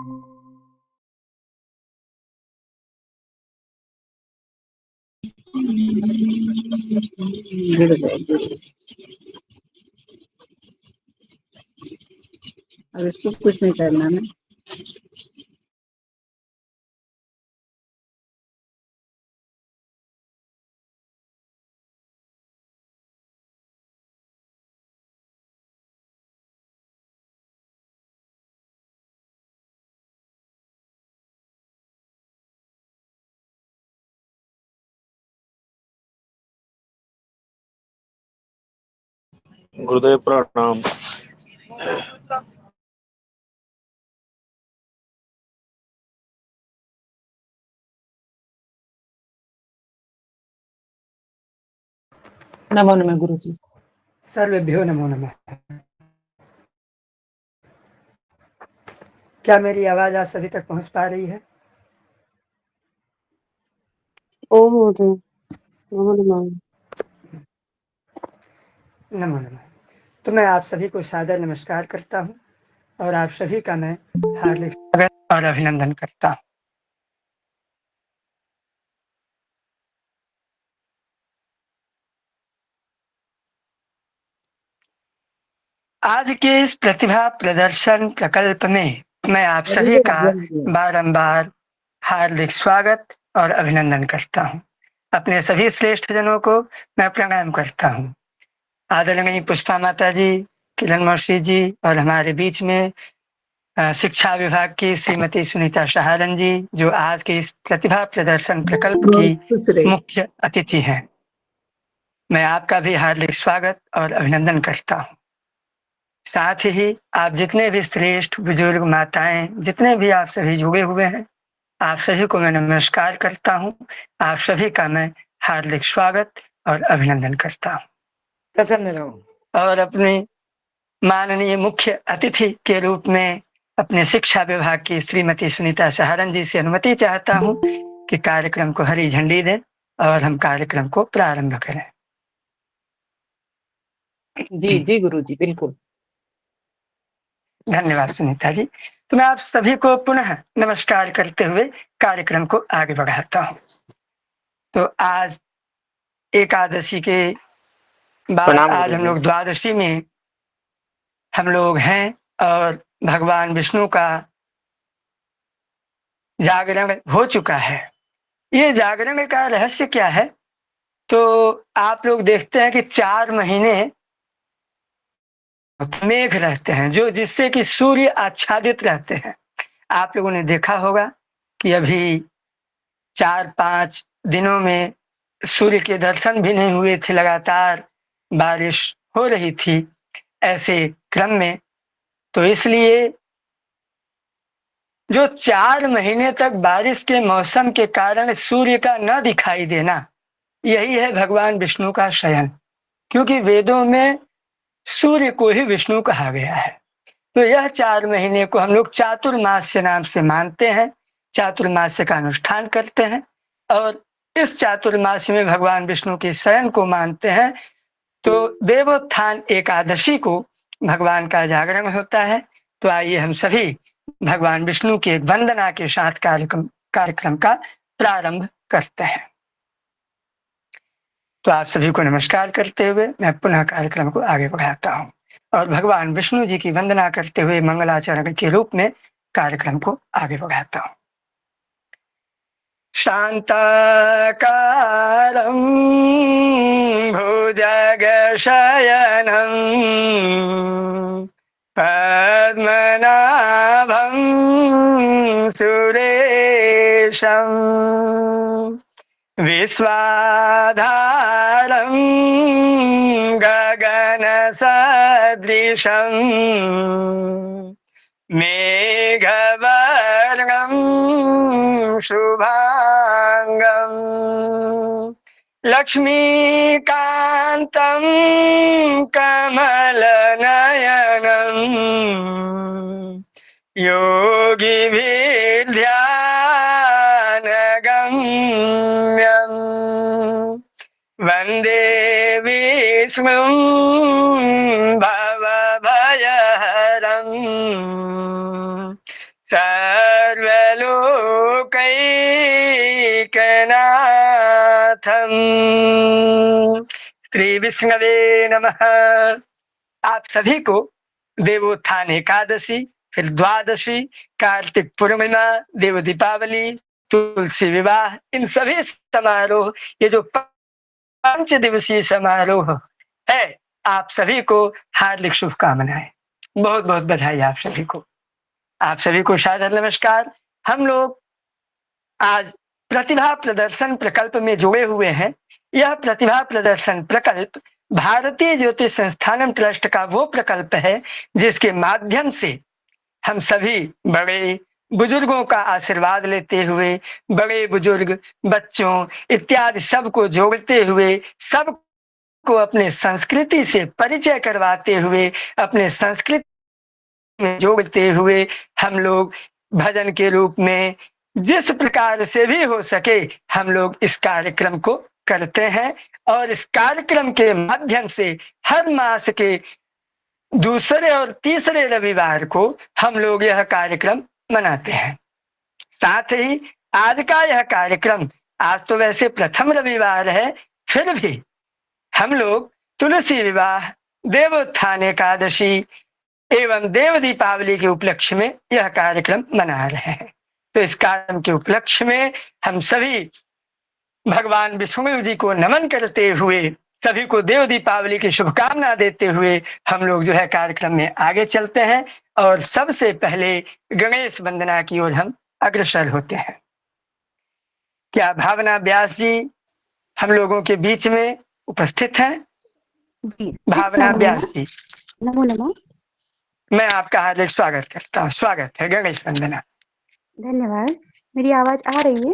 अब इसको कुछ नहीं करना ना। गुरुदेव प्रणाम। नमो नमः गुरुजी। सर्वेभ्यो नमो नमः। क्या मेरी आवाज आप सभी तक पहुंच पा रही है? ओम महोदय, नमो नमः। नमो नमः। तो मैं आप सभी को सादर नमस्कार करता हूं और आप सभी का मैं हार्दिक स्वागत और अभिनंदन करता हूं। आज के इस प्रतिभा प्रदर्शन प्रकल्प में मैं आप सभी का बारंबार हार्दिक स्वागत और अभिनंदन करता हूं। अपने सभी श्रेष्ठ जनों को मैं प्रणाम करता हूं। आदरणीय पुष्पा माता जी, किरण मौसी जी और हमारे बीच में शिक्षा विभाग की श्रीमती सुनीता सहारन जी, जो आज के इस प्रतिभा प्रदर्शन प्रकल्प की मुख्य अतिथि हैं। मैं आपका भी हार्दिक स्वागत और अभिनंदन करता हूं। साथ ही आप जितने भी श्रेष्ठ बुजुर्ग माताएं, जितने भी आप सभी जुड़े हुए हैं, आप सभी को मैं नमस्कार करता हूं। आप सभी का मैं हार्दिक स्वागत और अभिनंदन करता हूं। प्रसन्न रहो। और अपनी माननीय मुख्य अतिथि के रूप में अपने शिक्षा विभाग की श्रीमती सुनीता सहारन जी से अनुमति चाहता हूं कि कार्यक्रम को हरी झंडी दें और हम कार्यक्रम को प्रारंभ करें। जी जी गुरुजी, बिल्कुल। धन्यवाद सुनीता जी। तो मैं आप सभी को पुनः नमस्कार करते हुए कार्यक्रम को आगे बढ़ाता हूं। तो आज एकादशी के बाद आज हम लोग द्वादशी में हम लोग हैं और भगवान विष्णु का जागरण हो चुका है। ये जागरण का रहस्य क्या है? तो आप लोग देखते हैं कि 4 महीने मेघ रहते हैं, जो जिससे कि सूर्य आच्छादित रहते हैं। आप लोगों ने देखा होगा कि अभी 4-5 दिनों में सूर्य के दर्शन भी नहीं हुए थे, लगातार बारिश हो रही थी ऐसे क्रम में। तो इसलिए जो 4 महीने तक बारिश के मौसम के कारण सूर्य का न दिखाई देना, यही है भगवान विष्णु का शयन, क्योंकि वेदों में सूर्य को ही विष्णु कहा गया है। तो यह 4 महीने को हम लोग चातुर्मास्य नाम से मानते हैं, चातुर्मास्य का अनुष्ठान करते हैं और इस चातुर्मास्य में भगवान विष्णु के शयन को मानते हैं। तो देवोत्थान एकादशी को भगवान का जागरण होता है। तो आइए हम सभी भगवान विष्णु के वंदना के साथ कार्यक्रम का प्रारंभ करते हैं। तो आप सभी को नमस्कार करते हुए मैं पुनः कार्यक्रम को आगे बढ़ाता हूं और भगवान विष्णु जी की वंदना करते हुए मंगलाचरण के रूप में कार्यक्रम को आगे बढ़ाता हूं। शांताकारं भुजगशयनं पद्मनाभं सुरेशं विश्वाधारं गगनसदृशं मेघवर्णं शुभांगं लक्ष्मीकान्तं कमलनयनं योगिभिर्ध्यानगम्यं वन्दे विष्णुं भवभयहरं सर्वलोकैकनाथं श्री विष्णवे नमः। आप सभी को देवोत्थान एकादशी, फिर द्वादशी, कार्तिक पूर्णिमा, देव दीपावली, तुलसी विवाह, इन सभी समारोह, ये जो 5 दिवसीय समारोह है, आप सभी को हार्दिक शुभकामनाएं, बहुत बहुत बधाई आप सभी को। आप सभी को सादर नमस्कार। हम लोग आज प्रतिभा प्रदर्शन प्रकल्प में जुड़े हुए हैं। यह प्रतिभा प्रदर्शन प्रकल्प भारतीय ज्योतिष संस्थानम ट्रस्ट का वो प्रकल्प है जिसके माध्यम से हम सभी बड़े बुजुर्गों का आशीर्वाद लेते हुए, बड़े बुजुर्ग, बच्चों इत्यादि सबको जोड़ते हुए, सबको अपने संस्कृति से परिचय करवाते हुए, अपने संस्कृति में जोड़ते हुए हम लोग भजन के रूप में जिस प्रकार से भी हो सके हम लोग इस कार्यक्रम को करते हैं। और इस कार्यक्रम के माध्यम से हर मास के दूसरे और तीसरे रविवार को हम लोग यह कार्यक्रम मनाते हैं। साथ ही आज का यह कार्यक्रम, आज तो वैसे प्रथम रविवार है, फिर भी हम लोग तुलसी विवाह, देवोत्थान एकादशी एवं देव दीपावली के उपलक्ष्य में यह कार्यक्रम मना रहे हैं। तो इस कार्यक्रम के उपलक्ष्य में हम सभी भगवान विष्णु जी को नमन करते हुए, सभी को देव दीपावली की शुभकामना देते हुए हम लोग जो है कार्यक्रम में आगे चलते हैं और सबसे पहले गणेश वंदना की ओर हम अग्रसर होते हैं। क्या भावना व्यास जी हम लोगों के बीच में उपस्थित हैं? जी, भावना व्यास जी, नमो नमः। मैं आपका हार्दिक स्वागत करता हूँ। स्वागत है, गणेश वंदना। धन्यवाद। मेरी आवाज आ रही है?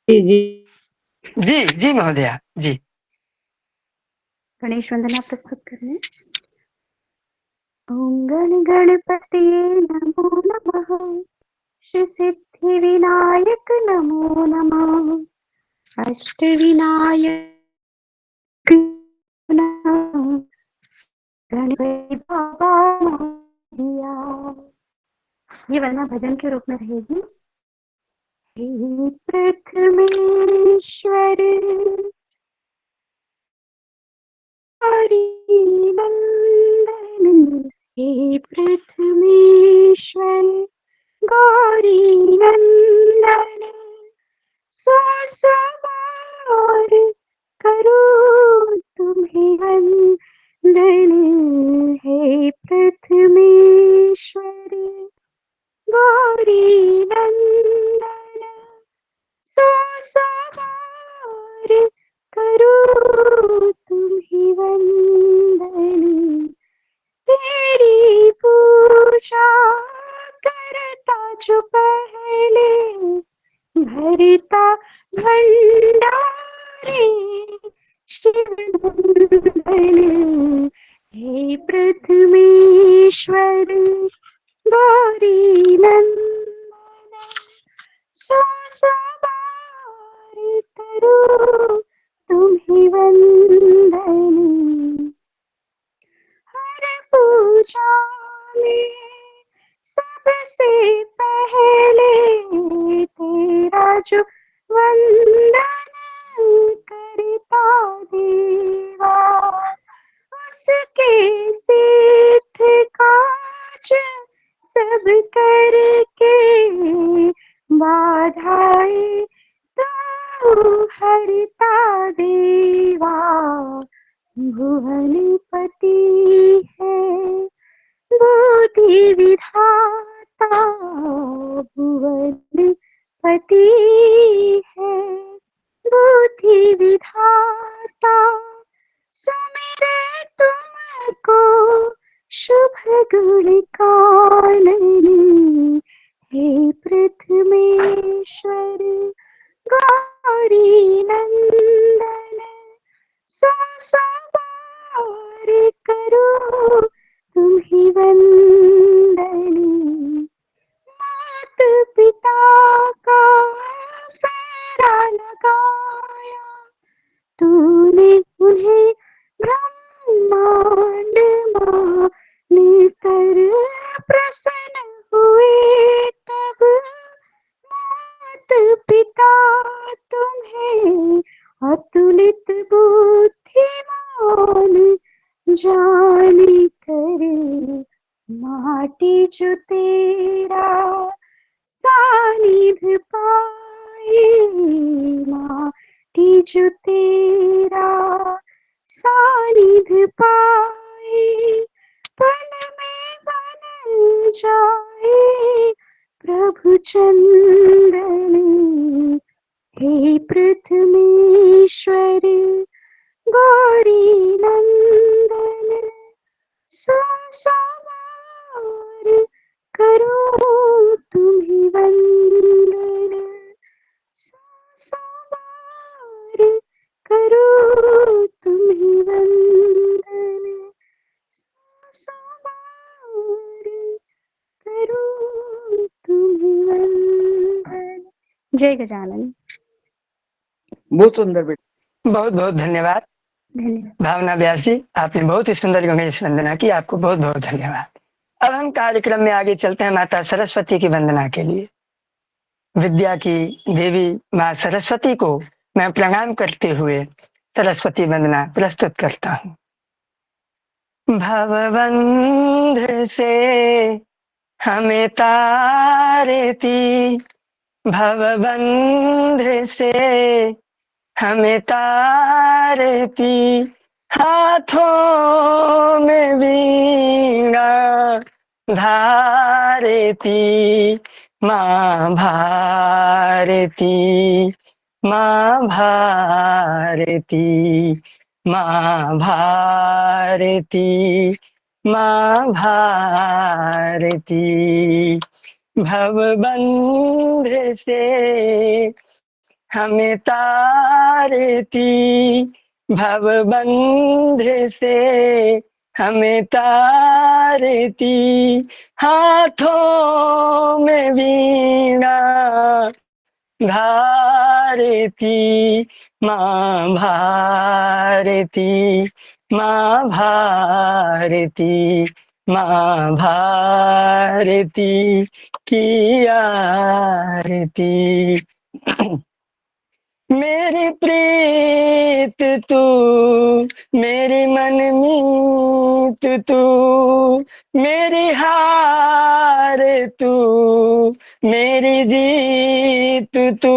जी जी जी जी महोदया जी। गणेश वंदना प्रस्तुत करें। ओम गण गणपति नमो नमः। श्री सिद्धि विनायक नमो नमः। अष्ट विनायक नमः। गणपति बाबा मोरिया। ये वंदना भजन के रूप में रहेगी। हे प्रथमेश्वर हरि नंदन, हे प्रथमेश्वर गौरी नंदन, सवार करो तुम्हें वंदन, हे प्रथमेश्वर गौरी नंदन, सवार करो तुम्हें वंदन, तेरी पूजा करता जो पहले भरता भंडारे शिव नंदन, हे प्रथमेश्वर गौरी नंदन, सवार करो तुम्हें वंदन, हर पूजा में सबसे पहले तेरा जो वंदन करता देवा, उसके सिद्ध काज सब करके बाधाएं तो हरता देवा, भुवनपति है बुद्धि विधाता, भुवनपति है बुद्धि विधाता, सुमिरे तुमको शुभ गुण काननी, हे प्रथमेश्वर गौरी नंदन, सवार करो तुम्हें वंदन, मात पिता का पैरा लगाया तूने उन्हें ब्रह्मांड मान कर प्रसन्न हुए, तब तुम्हें अतुलित बुद्धिमान जाने करे, माटी जो तेरा सानिध्य पाए, माटी जो तेरा सानिध्य पाए, पल में बन जाए प्रभु चंदन। हे प्रथमेश्वर गौरी नंदन, संसार करो तुम्हें वंदन, संसार करो तुम्हें वंदन, संसार करो तुम्हें वंदन। जय गजानन। बहुत सुंदर बेटा। बहुत बहुत धन्यवाद धन्यवाद। भावना व्यास जी, आपने बहुत ही सुंदर गणेश वंदना की, आपको बहुत बहुत धन्यवाद। अब हम कार्यक्रम में आगे चलते हैं माता सरस्वती की वंदना के लिए। विद्या की देवी माँ सरस्वती को मैं प्रणाम करते हुए सरस्वती वंदना प्रस्तुत करता हूँ। भवबंध से हमें तारती, भवबंध से हमें तारती, हाथों में वीणा धारती, माँ भारती, माँ भारती, माँ भारती, माँ भारती। भवबंध से हमें तारती, भवबंध से हमें तारती, हाथों में वीणा भारती, माँ भारती, माँ भारती, माँ भारती की आरती। मेरी प्रीत तू, मेरी मनमीत तू, मेरी हार तू, मेरी जीत तू,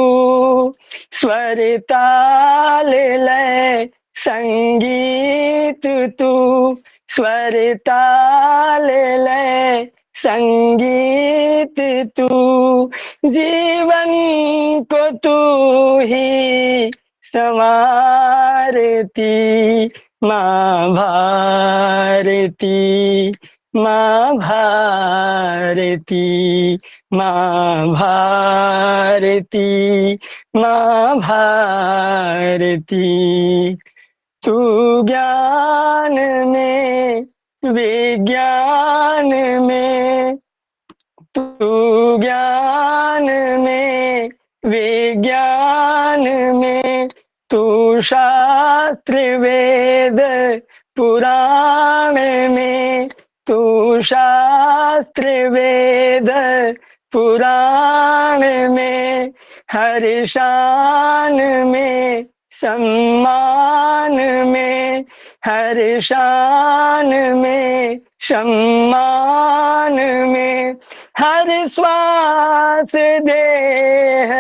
स्वर ताल लय संगीत तू, स्वर ताल लय संगीत तू, जीवन को तू ही संवारती, माँ भारती, माँ भारती, माँ भारती, माँ भारती। तू ज्ञान में विज्ञान में, तू ज्ञान में विज्ञान में, तू शास्त्र वेद पुराण में, तू शास्त्र वेद पुराण में, हर शान में सम्मान में, हर शान में सम्मान में, हर श्वास देह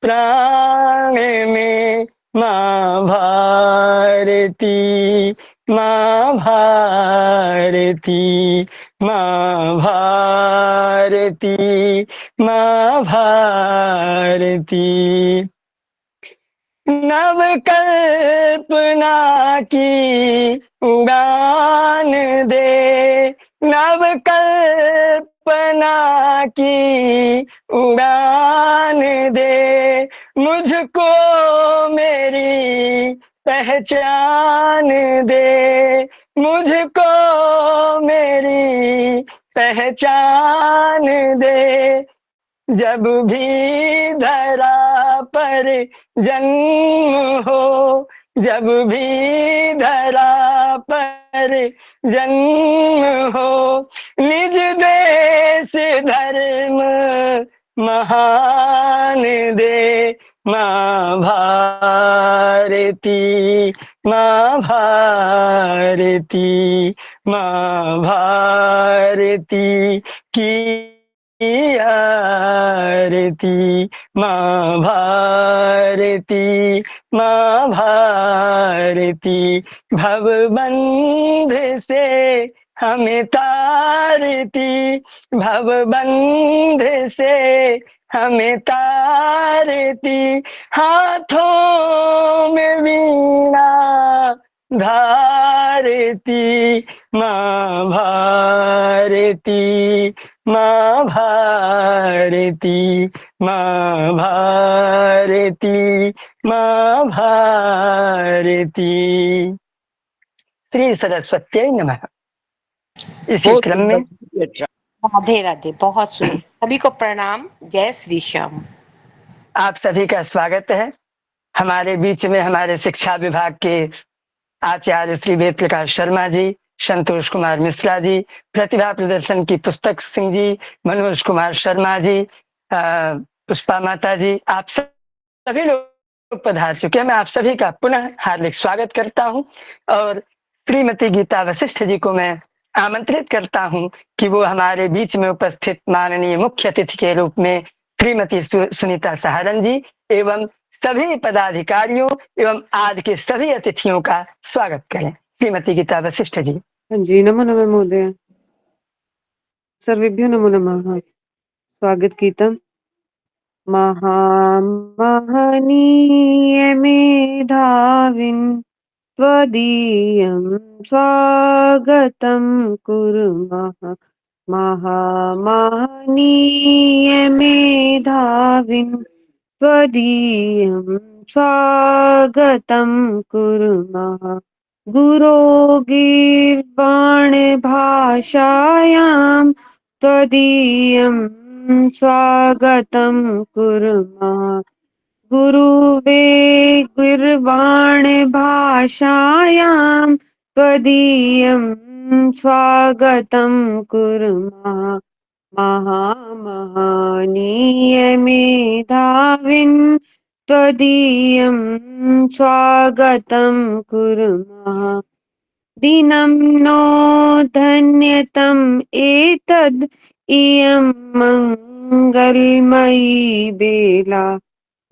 प्राण में, माँ भारती, माँ भारती, माँ भारती, माँ भारती। नव कल्पना की उड़ान दे, नव कल्पना की उड़ान दे, मुझको मेरी पहचान दे, मुझको मेरी पहचान दे। जब भी धरा पर जन्म हो, जब भी धरा पर जन्म हो, निज देश धर्म महान दे, माँ भारती, माँ भारती, माँ भारती की आरती, माँ भारती, माँ भारती भवबंध से हमें तारती, भवबंध से हमें तारती, हाथों में वीणा धारती, माँ भारती, माँ भारती, माँ भारती, माँ भारती। श्री सरस्वती नमः। इसी बहुत क्रम सुंदर, में बहुत अच्छा। राधे राधे, बहुत सुंदर। सभी को प्रणाम। जय श्री श्याम। आप सभी का स्वागत है। हमारे बीच में हमारे शिक्षा विभाग के आचार्य श्री वेद प्रकाश शर्मा जी, संतोष कुमार मिश्रा जी, प्रतिभा प्रदर्शन की पुस्तक सिंह जी, मनोज कुमार शर्मा जी, पुष्पा माता जी, आप सभी लोग पधार चुके हैं। मैं आप सभी का पुनः हार्दिक स्वागत करता हूं और श्रीमती गीता वशिष्ठ जी को मैं आमंत्रित करता हूं कि वो हमारे बीच में उपस्थित माननीय मुख्य अतिथि के रूप में श्रीमती सुनीता सहारन जी एवं सभी पदाधिकारियों एवं आज के सभी अतिथियों का स्वागत करें। श्रीमती गीता वशिष्ठ जी। जी, नमो नमः महोदय। सर्वेभ्यो नमो नमः। स्वागतगीतम्। महामहनीयमेधाविन् त्वदीयं स्वागतं कुर्मः। महामहनीयमेधाविन् त्वदीयं स्वागतं कुर्मः। गुरोर्गीर्वाणभाषायां त्वदीयं स्वागतं कुर्मः। गुरुवेगीर्वाणभाषायां त्वदीयं स्वागतं कुर्मः। महामहनीयमेधाविन् त्वदीयं स्वागतं कुर्मः। दिनं नो धन्यतम् एतद् इयं मङ्गलमयी बेला।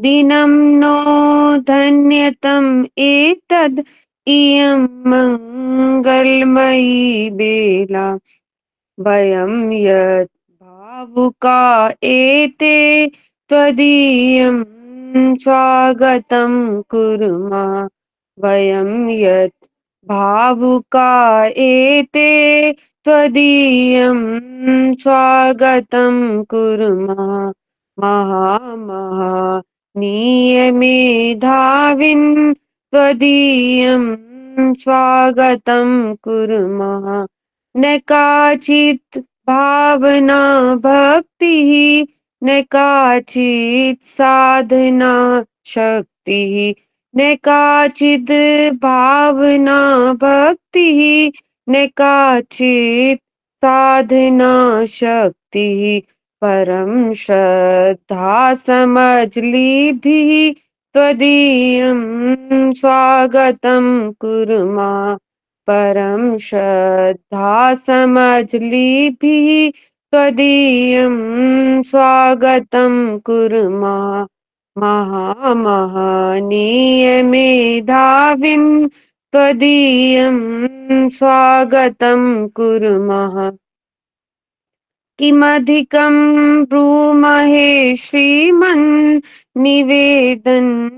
दिनं नो धन्यतम् एतद् इयं मङ्गलमयी बेला। वयं यत् भावुका एते त्वदीयं स्वागतं कुर्मः। वयं यत् भावुका एते त्वदीयं स्वागतं कुर्मः। महामहनीयमेधाविन् त्वदीयं स्वागतं कुर्मः। न काचित् भावना भक्तिः, न काचित् साधना शक्तिः, न काचित् भावना भक्तिः, न काचित् साधना शक्तिः, परं श्रद्धा समजलिभिः त्वदीयं स्वागतं कुर्मः। परं श्रद्धा समजलिभिः त्वदीयं स्वागतं कुर्मः। महामहनीयमेधाविन् त्वदीयं स्वागतं कुर्मः। किमधिकं ब्रूमहे श्रीमन् निवेदन्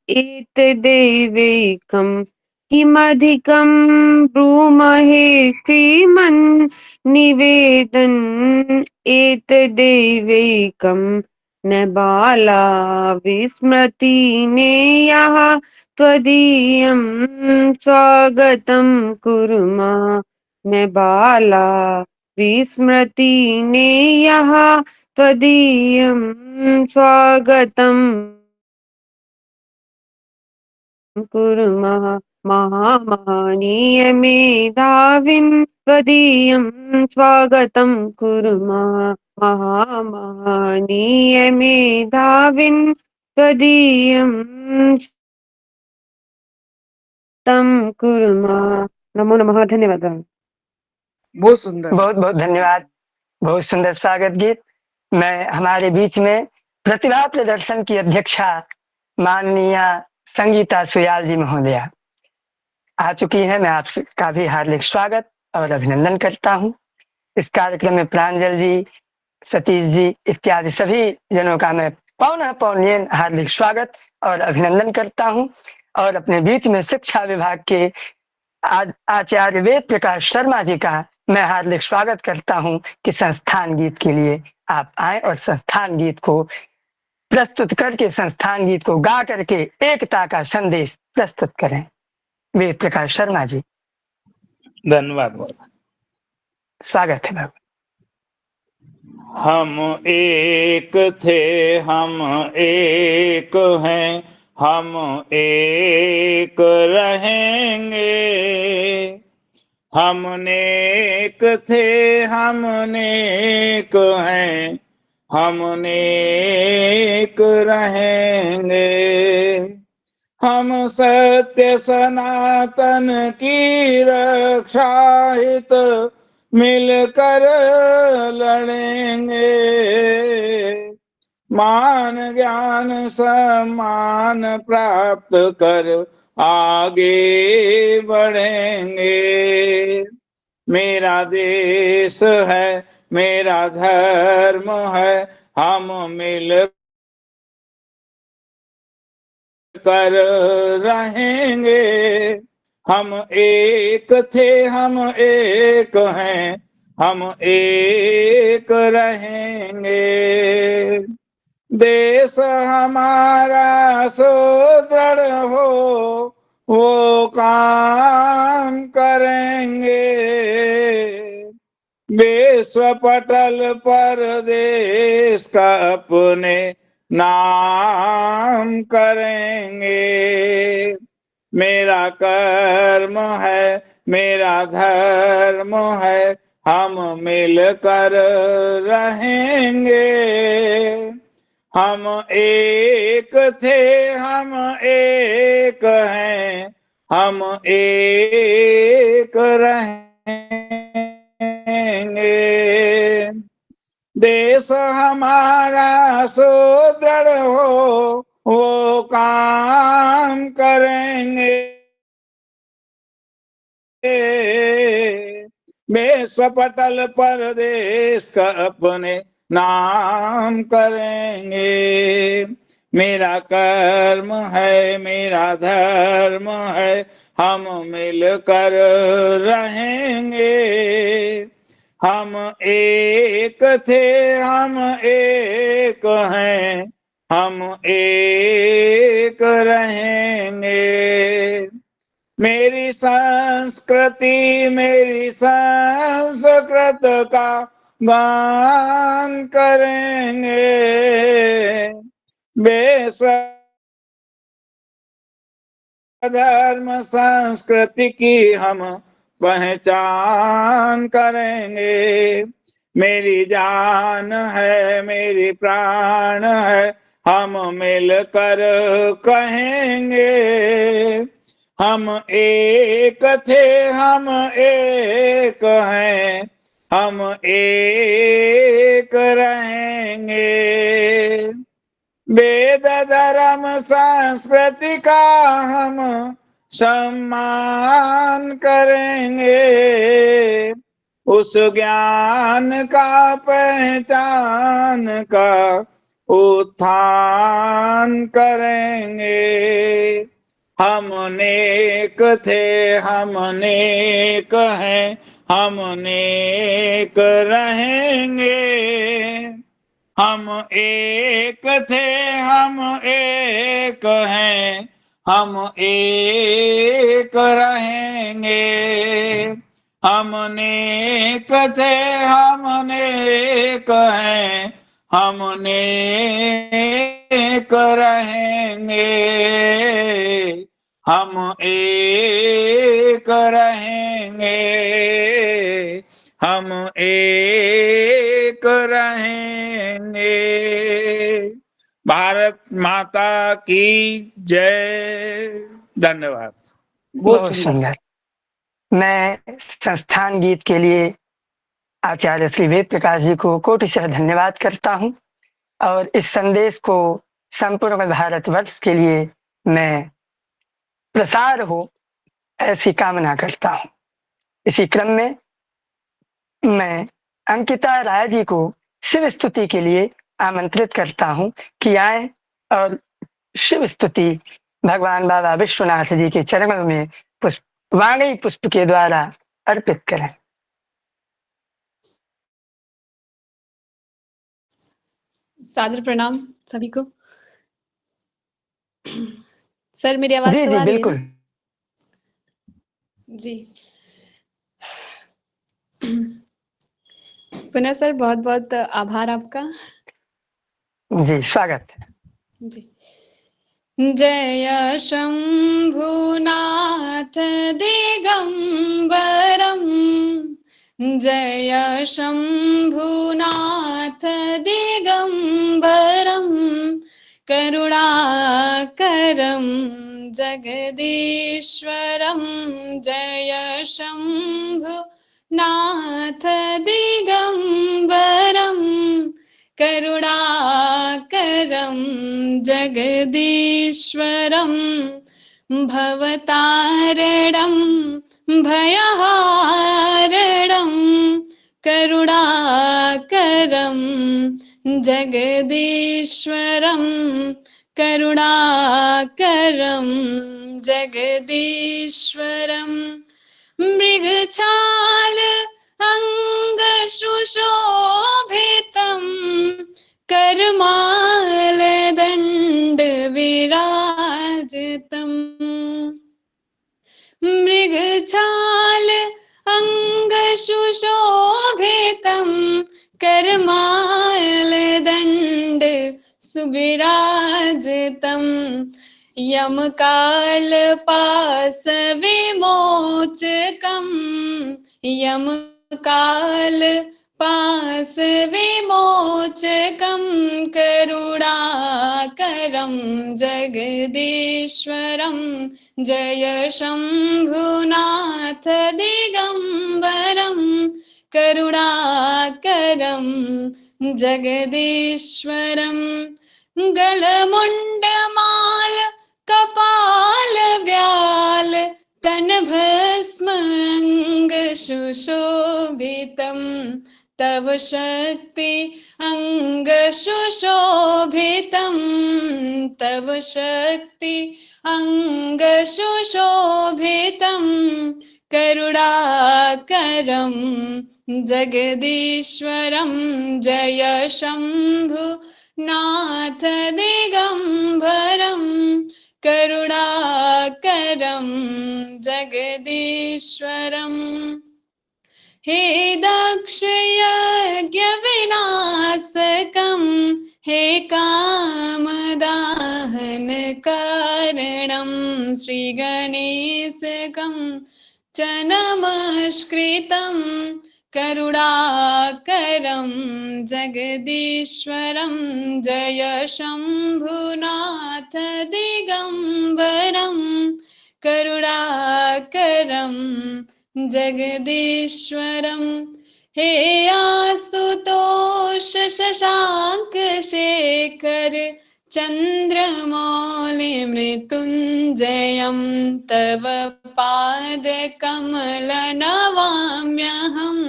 एतदेवैकम्। किमधिकं ब्रूमहे श्रीमन् निवेदन् एतदेवैकम्। न बाला विस्मृति नेयः त्वदीयं स्वागतं कुर्मः। न बाला विस्मृति नेयः त्वदीयं स्वागतं कुर्मः। महामहनीयमेधाविन् त्वदीयं स्वागतं कुर्मः। महामहनीयमेधाविन् त्वदीयं तं कुर्मः। नमो नमः। धन्यवादः। बहुत सुंदर। बहुत बहुत धन्यवाद। बहुत सुंदर स्वागत गीत। मैं हमारे बीच में प्रतिभा प्रदर्शन की अध्यक्षा माननीय संगीता सुयाल जी महोदया आ चुकी हैं। मैं आपका भी हार्दिक स्वागत और अभिनंदन करता हूं। इस कार्यक्रम में प्रांजल जी, सतीश जी इत्यादि सभी जनों का मैं पौनः पौनियन हार्दिक स्वागत और अभिनंदन करता हूं। और अपने बीच में शिक्षा विभाग के आचार्य वेद प्रकाश शर्मा जी का मैं हार्दिक स्वागत करता हूं कि संस्थान गीत के लिए आप आए और संस्थान गीत को प्रस्तुत करके, संस्थान गीत को गा करके एकता का संदेश प्रस्तुत करें। वेद प्रकाश शर्मा जी, धन्यवाद। स्वागत है बाबू। हम एक थे, हम एक हैं, हम एक रहेंगे। हम नेक थे, हम नेक हैं, हम नेक रहेंगे। हम सत्य सनातन की रक्षा हित मिलकर लड़ेंगे। मान ज्ञान सम्मान प्राप्त कर आगे बढ़ेंगे। मेरा देश है, मेरा धर्म है, हम मिल कर रहेंगे। हम एक थे, हम एक हैं, हम एक रहेंगे। देश हमारा सुदृढ़ हो वो काम करेंगे। विश्व पटल पर देश का अपने नाम करेंगे। मेरा कर्म है, मेरा धर्म है, हम मिलकर रहेंगे। हम एक थे, हम एक हैं, हम एक रहेंगे। देश हमारा सुदृढ़ हो वो काम करेंगे। विश्व पटल पर देश का अपने नाम करेंगे। मेरा कर्म है, मेरा धर्म है, हम मिलकर रहेंगे। हम एक थे, हम एक हैं, हम एक रहेंगे। मेरी संस्कृति, मेरी संस्कृत का गान करेंगे। विश्व धर्म संस्कृति की हम पहचान करेंगे। मेरी जान है, मेरी प्राण है, हम मिलकर कहेंगे। हम एक थे, हम एक हैं, हम एक रहेंगे। वेद धर्म संस्कृति का हम सम्मान करेंगे। उस ज्ञान का, पहचान का उत्थान करेंगे। हम नेक थे, हम नेक हैं, हम नेक रहेंगे। हम एक थे, हम एक हैं, हम एक रहेंगे। हम नेक थे, हम नेक हैं, हम नेक रहेंगे। हम एक रहेंगे, हम एक रहेंगे। भारत माता की जय। धन्यवाद। बहुत सुंदर। मैं संस्थान गीत के लिए आचार्य श्री वेद प्रकाश जी को कोटिशः धन्यवाद करता हूँ और इस संदेश को संपूर्ण भारतवर्ष के लिए मैं प्रसार हो ऐसी कामना करता हूँ। इसी क्रम में मैं अंकिता राय जी को शिव स्तुति के लिए आमंत्रित करता हूँ कि आए और शिव स्तुति भगवान बाबा विश्वनाथ जी के चरणों में वाणी पुष्प के द्वारा अर्पित करें। सादर प्रणाम सभी को। सर मेरी आवाज जी तो जी आ रही है बिल्कुल। ना? जी पुनः सर बहुत बहुत आभार आपका। जी स्वागत। जी जय शंभुनाथ दिगंबरम, जय शंभुनाथ दिगंबरम, करुणाकरं जगदीश्वरं, जय शंभुनाथ दिगंबरम, करुणाकरं जगदीश्वरं, भवतारणं भयहारणं, करुणाकरं जगदीश्वरं, करुणाकरं जगदीश्वरं, मृगछाल अङ्गशुशोभितं, करमालदण्डविराजितम्, मृगछाल अङ्गशुशोभितं, करमालदण्ड सुविराजितं, यमकालपाशविमोचकं, यमकालपाशविमोचकं, करुणाकरं जगदीश्वरं, जय शंभुनाथ दिगंबरं, करुणाकरं जगदीश्वरं, गलमुण्डमाल कपाल व्याल, तनभस्म अङ्गशुशोभितं, तव शक्ति अङ्गशुशोभितं, तव शक्ति अङ्गशुशोभितं, करुणाकरं जगदीश्वरं, जय शंभुनाथ दिगंबरं, करुणाकरं जगदीश्वरं, हे दक्षयज्ञविनाशकं, हे कामदाहनकारणं, श्रीगणेशकं च नमस्कृतं, करुणाकरं जगदीश्वरं, जय शंभुनाथ दिगंबरं, करुणाकरं जगदीश्वरं, हे आशुतोष शशांक शेखर चंद्रमौलि मृत्युंजयं, तव पादकमल नमाम्यहं,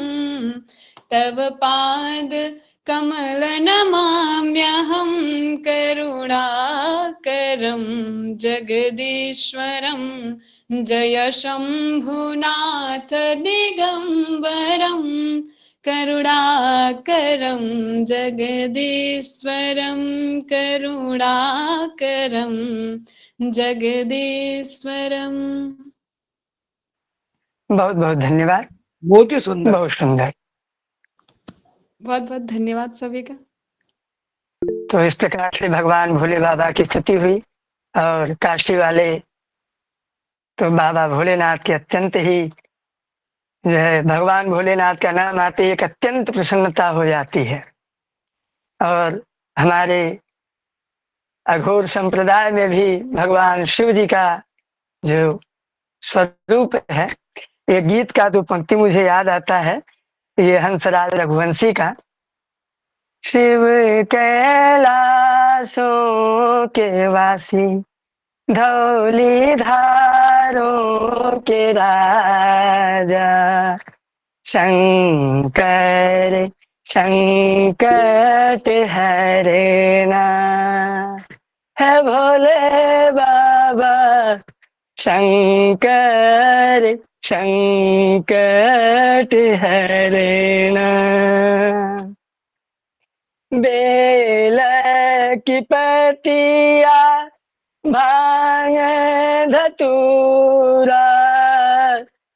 तव पादकमल नमाम्यहं, करुणाकरं जगदीश्वरं, जय शंभुनाथ दिगंबरं, करुणाकरं जगदीश्वरं, करुणाकरं जगदीश्वरं। बहुत बहुत धन्यवाद। बहुत ही सुंदर। बहुत सुंदर। बहुत बहुत धन्यवाद सभी का। तो इस प्रकार से भगवान भोले बाबा की स्तुति हुई और काशी वाले तो बाबा भोलेनाथ के अत्यंत ही जो है भगवान भोलेनाथ का नाम आते ही एक अत्यंत प्रसन्नता हो जाती है और हमारे अघोर संप्रदाय में भी भगवान शिव जी का जो स्वरूप है। ये गीत का तो पंक्ति मुझे याद आता है, ये हंसराज रघुवंशी का, शिव कैलाशों के वासी धौली धारों के राजा शंकर संकट हरेना है भोले बाबा शंकर संकट हरेना। बेल की पतिया भांग धतूरा,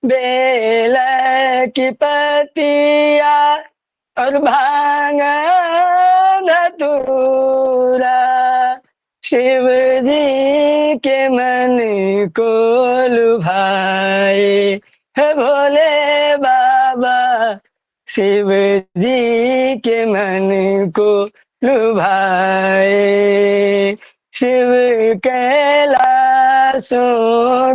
बेल की पतिया और भांग धतूरा शिव जी के मन को लुभाए है भोले बाबा शिव जी के मन को लुभाए। शिव कैलाशों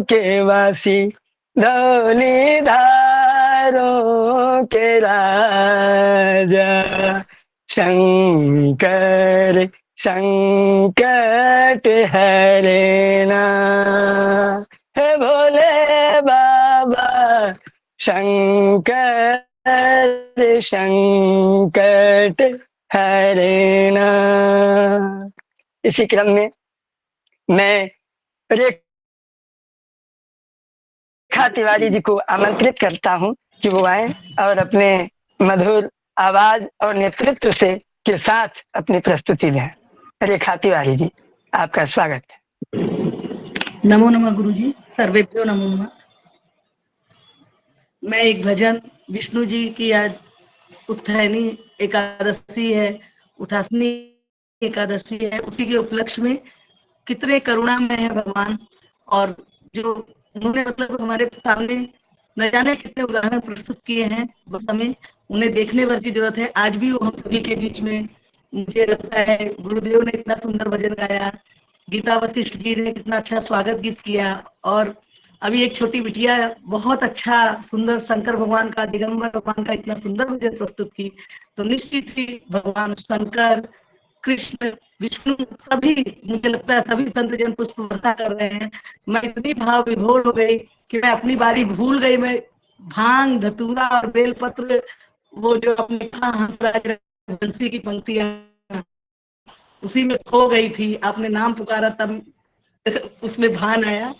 के वासी धौली धारों के राजा शंकर संकट हरेना है भोले बाबा शंकर संकट हरेना। इसी क्रम में मैं रेखा तिवारी जी को आमंत्रित करता हूं कि वो आए और अपने मधुर आवाज और नेतृत्व से के साथ अपनी प्रस्तुति दें। रेखा तिवारी जी, आपका स्वागत है। नमो नमः गुरुजी, सर्वेभ्यो नमो नमः। मैं एक भजन, विष्णु जी की आज उत्थानी एकादशी है, उठासनी एकादशी है, उसी के उपलक्ष्य में कितने करुणा में है भगवान, और जो उन्होंने मतलब हमारे सामने न जाने कितने उदाहरण प्रस्तुत किए हैं, बस हमें उन्हें देखने भर की जरूरत है। आज भी वो हम सभी के बीच में, मुझे लगता है गुरुदेव ने इतना सुंदर भजन गाया, गीता वशिष्ठ जी ने कितना अच्छा स्वागत गीत किया, और अभी एक छोटी बिटिया बहुत अच्छा सुंदर शंकर भगवान का, दिगंबर भगवान का इतना सुंदर भजन प्रस्तुत की। तो निश्चित ही भगवान शंकर, कृष्ण, विष्णु सभी, मुझे लगता है सभी संत जन पुष्प वर्षा कर रहे हैं। मैं इतनी भाव विभोर हो गई कि मैं अपनी बारी भूल गई। मैं भांग, धतूरा और बेलपत्र, वो जो अपने हंसराज की पंक्तियां, उसी में खो गई थी। आपने नाम पुकारा तब उसमें भान आया।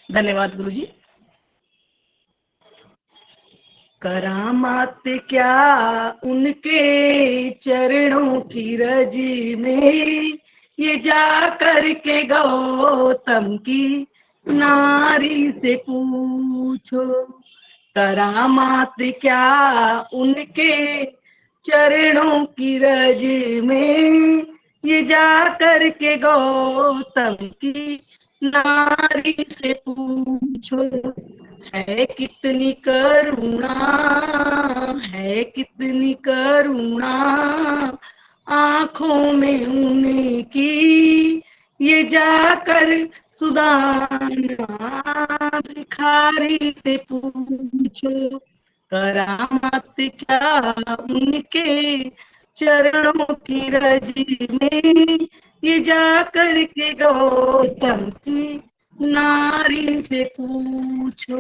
धन्यवाद गुरु जी। करामात क्या उनके चरणों की रज में, ये जा करके गौतम की नारी से पूछो। करामात क्या उनके चरणों की रज में, ये जा करके गौतम की नारी से पूछो। है कितनी करुणा, है कितनी करुणा आंखों में उनकी, ये जाकर सुदामा भिखारी से पूछो। करामत क्या उनके चरणों की रज में, ये जाकर के गौतम की नारी से पूछो।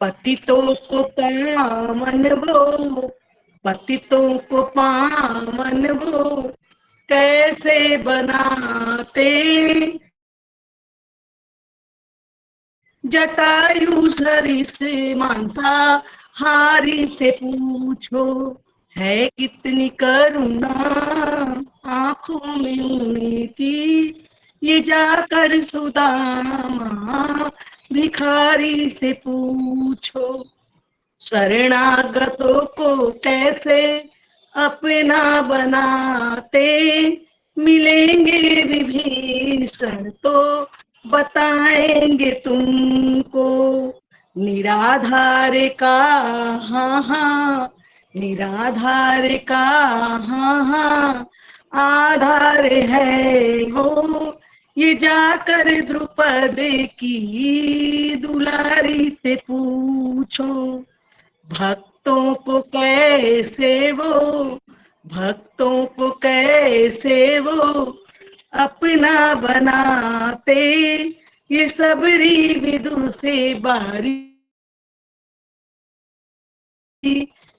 पतितों को पावन वो, पतितों को पावन वो कैसे बनाते, जटायु सरिस मांसाहारी से पूछो। है कितनी करुणा आंखों में उनकी, ये जाकर सुदामा भिखारी से पूछो। शरणागतों को कैसे अपना बनाते, मिलेंगे विभीषण तो बताएंगे तुमको। निराधार का हाँ हाँ, निराधार का हाँ हाँ, आधार है वो, ये जाकर द्रुपद की दुलारी से पूछो। भक्तों को कैसे वो, भक्तों को कैसे वो अपना बनाते, ये सबरी विदुर से बारी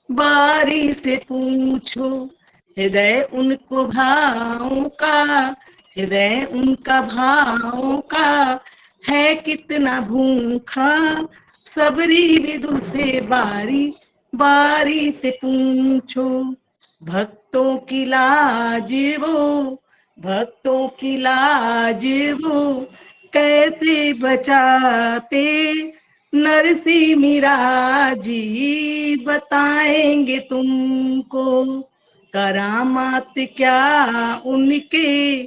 बारी से पूछो। हृदय उनको भावों का, हृदय उनका भावों का है कितना भूखा, सबरी विदुर से बारी बारी से पूछो। भक्तों की लाज वो, भक्तों की लाज वो कैसे बचाते, नरसिंह मीरा जी बताएंगे तुमको। करामात क्या उनके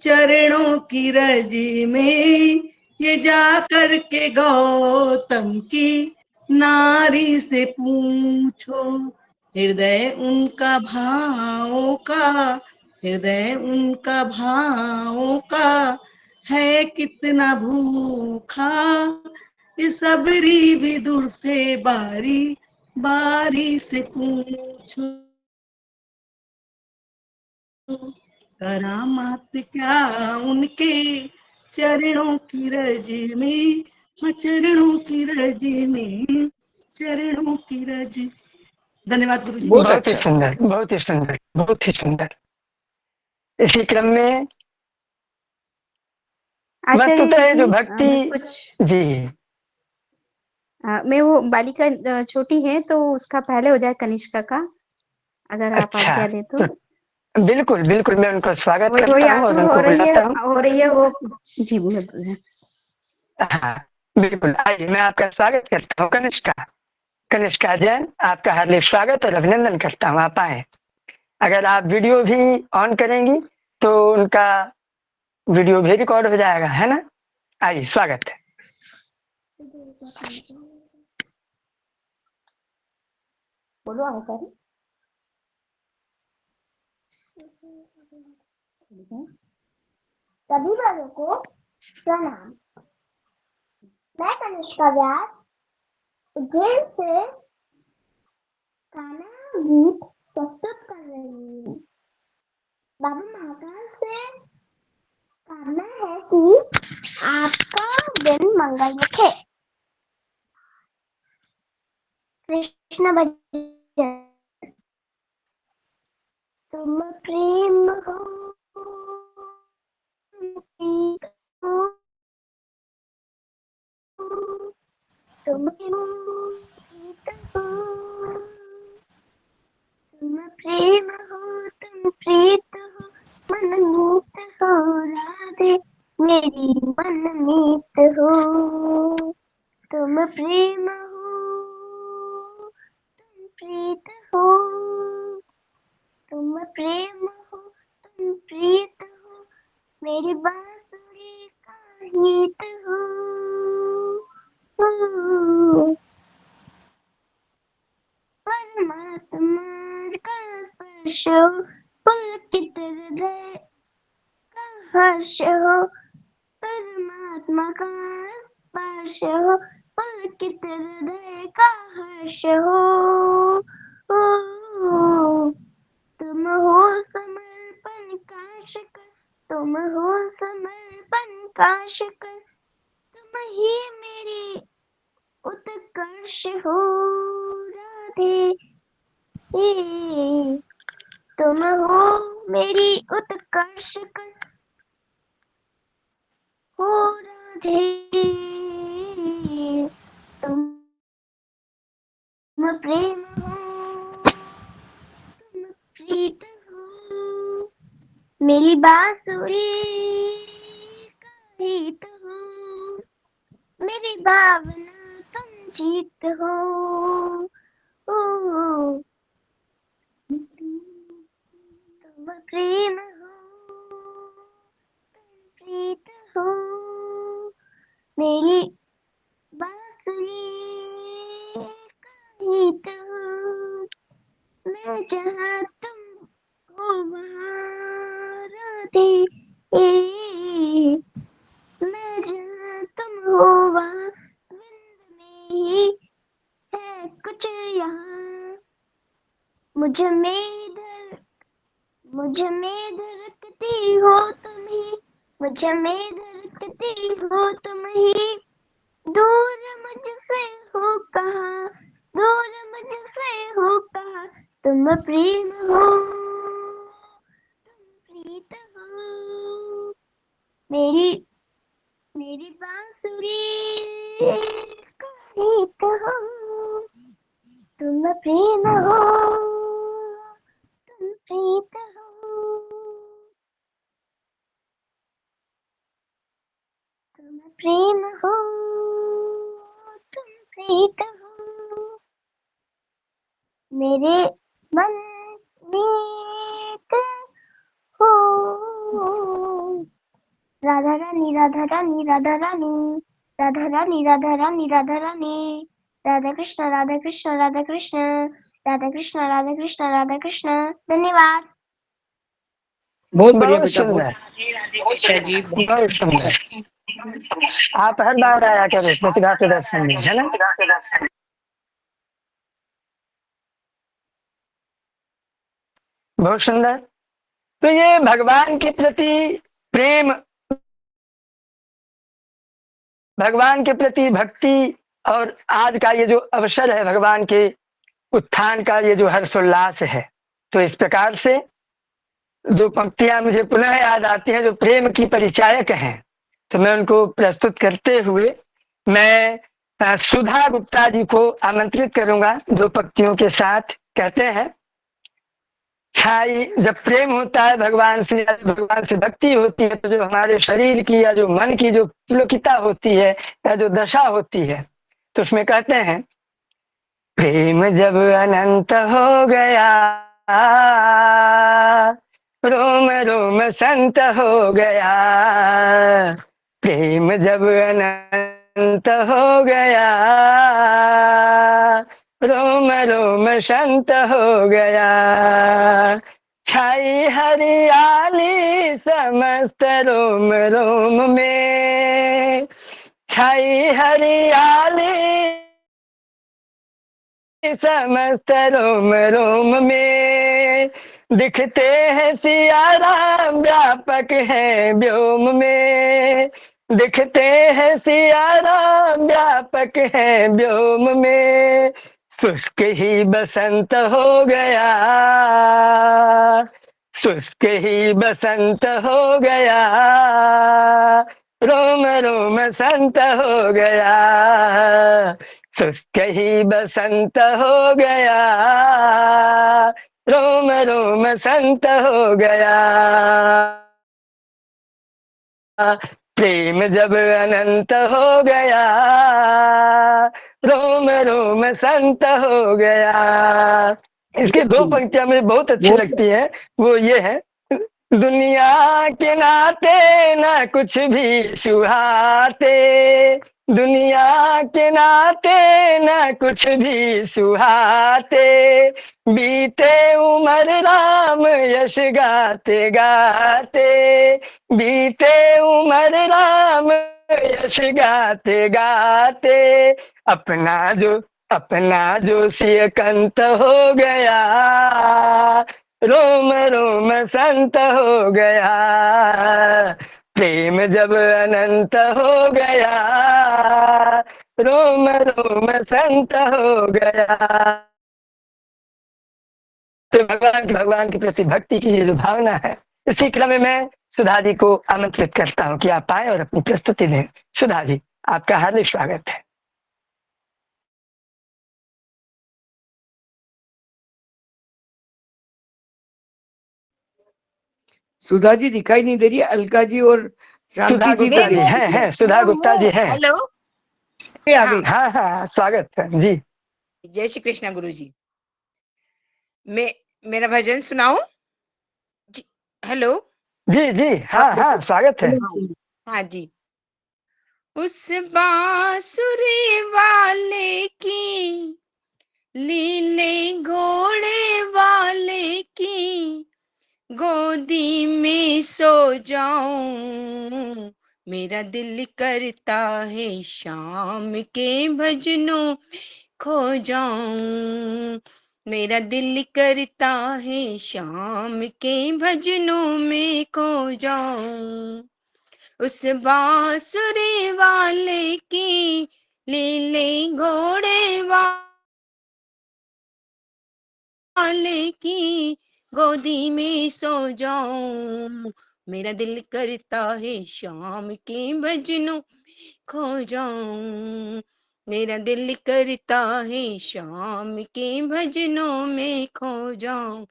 चरणों की रज में, ये जा कर के गौतम की नारी से पूछो। हृदय उनका भावों का, हृदय उनका भावों का है कितना भूखा, इस सबरी विदुर से बारी बारी से पूछो। करामात क्या उनके चरणों की रज में, चरणों की रज में, चरणों की रज। धन्यवाद गुरु जी। बहुत बहुत ही अच्छा। सुंदर, बहुत ही सुंदर, बहुत ही सुंदर। इसी क्रम में वस्तुतः आचार्य जो जी मैं भक्ति, कुछ जी मैं वो बालिका छोटी है तो उसका पहले हो जाए कनिष्का का, अगर आप अच्छा, आज्ञा दे तो। बिल्कुल बिल्कुल, मैं उनका स्वागत वो थोड़ी करता हूँ और आतुर उनको बुलाता हूँ। हो रही है वो। जी बोले। हाँ बिल्कुल, आइए मैं आपका स्वागत करता हूँ कनिष्का, कनिष्का जैन, आपका हार्दिक स्वागत और अभिनंदन करता हूँ। आप आए, अगर आप वीडियो भी ऑन करेंगी तो उनका वीडियो भी रिकॉर्ड हो जाएगा, है ना। आइए, स्वागत है। बोलो आचार्य। सभी बड़ों को प्रणाम। मैं कनिष्का व्यास उज्जैन से गाना गीत प्रस्तुत कर रही हूँ। बाबा महाकाल से कामना है कि आपका दिन मंगलमय है। कृष्ण भजन। तुम प्रेम हो, तुम प्रेम हो, तुम प्रीत हो, मनमीत हो राधे, मेरी मनमीत हो। तुम प्रेम हो, तुम प्रीत हो, तुम प्रेम हो, तुम प्रीत हो, मेरी बांसुरी का गीत हो। परमात्मा का स्पर्श हो, पुलकित हृदय का हर्ष हो। परमात्मा का स्पर्श हो, पुलकित हृदय का हर्ष हो। तुम हो समर्पण का शिखर, तुम हो समर्पण का शिखर, तुम ही मेरी उत्कर्ष हो राधे। तुम हो मेरी उत्कर्ष हो राधे। तुम प्रेम हो, तुम प्रीत हो, मेरी बांसुरी का गीत हो, मेरी भावना तुम जीत हो। तुम प्रेम हो, तुम प्रीत हो, मेरी बांसुरी का गीत हो, मैं जहाँ तुम हो वहाँ मुझ में धड़कती हो तुम ही, मुझ में धड़कती हो तुम ही, दूर मुझसे हो कहाँ, दूर मुझसे हो कहाँ, तुम प्रेम हो, तुम प्रीत हो, मेरी मेरी बांसुरी का गीत हो, तुम प्रेम हो, तुम प्रीत हो, तुम प्रेम हो, तुम प्रीत हो, मेरे मन में तुम हो। राधा रानी राधा रानी राधा रानी राधा रानी राधा रानी राधा रानी, राधा कृष्ण राधा कृष्ण राधा कृष्ण, राधा कृष्ण राधा कृष्ण राधा कृष्ण। धन्यवाद। बहुत बढ़िया बहुत बेटा, बहुत सुंदर, जी बहुत सुंदर। आप हर बार आया करो प्रतिभा प्रदर्शन में, है ना? बहुत सुंदर। तो ये भगवान के प्रति प्रेम, भगवान के प्रति भक्ति, और आज का ये जो अवसर है भगवान के उत्थान का, ये जो हर्षोल्लास है, तो इस प्रकार से जो पंक्तियां मुझे पुनः याद आती हैं जो प्रेम की परिचायक हैं, तो मैं उनको प्रस्तुत करते हुए मैं सुधा गुप्ता जी को आमंत्रित करूंगा, जो पंक्तियों के साथ कहते हैं, छाई जब प्रेम होता है भगवान से, भगवान से भक्ति होती है, तो जो हमारे शरीर की या जो मन की जो पुलकिता होती है या जो दशा होती है, तो उसमें कहते हैं, प्रेम जब अनंत हो गया, रोम रोम संत हो गया, प्रेम जब अनंत हो गया, रोम रोम संत हो गया, छाई हरियाली समस्त रोम रोम में, छाई हरियाली समस्त रोम रोम में, दिखते हैं सिया राम व्यापक है व्योम में, दिखते हैं सिया राम व्यापक है व्योम में, शुष्क ही बसंत हो गया, शुष्क ही बसंत हो गया, रोम रोम संत हो गया, शुष्क ही बसंत हो गया, रोम रोम संत हो गया, प्रेम जब अनंत हो गया, रोम रोम संत हो गया। इसकी दो पंक्तियां मुझे बहुत अच्छी लगती हैं, वो ये है, दुनिया के नाते न कुछ भी सुहाते, दुनिया के नाते न कुछ भी सुहाते, बीते उम्र राम यश गाते गाते, बीते उम्र राम यश गाते गाते, अपना जो सियकंत हो गया, रोम रोम संत हो गया, प्रेम जब अनंत हो गया, रोम रोम संत हो गया। तो भगवान के प्रति भक्ति की ये जो भावना है, इसी क्रम में मैं सुधा जी को आमंत्रित करता हूँ कि आप आए और अपनी प्रस्तुति दें। सुधा जी, आपका हार्दिक स्वागत है। सुधा जी दिखाई नहीं दे रही, अलका जी और शांति जी को है सुधा गुप्ता जी हैं। हेलो, आ गई। हाँ हाँ, स्वागत है जी। जय श्री कृष्ण गुरु जी। मैं मेरा भजन सुनाऊं जी? हेलो जी जी, हाँ हाँ, स्वागत है। हाँ जी। उस बांसुरी वाले की, लीले घोड़े वाले की, गोदी में सो जाऊं, मेरा दिल करता है शाम के भजनों खो जाऊं, मेरा दिल करता है शाम के भजनों में खो जाऊं, उस बांसुरी वाले की लीले घोड़े वाले की गोदी में सो जाऊं। मेरा दिल करता है शाम के भजनों खो जाऊं, मेरा दिल करता है शाम के भजनों में खो जाऊं।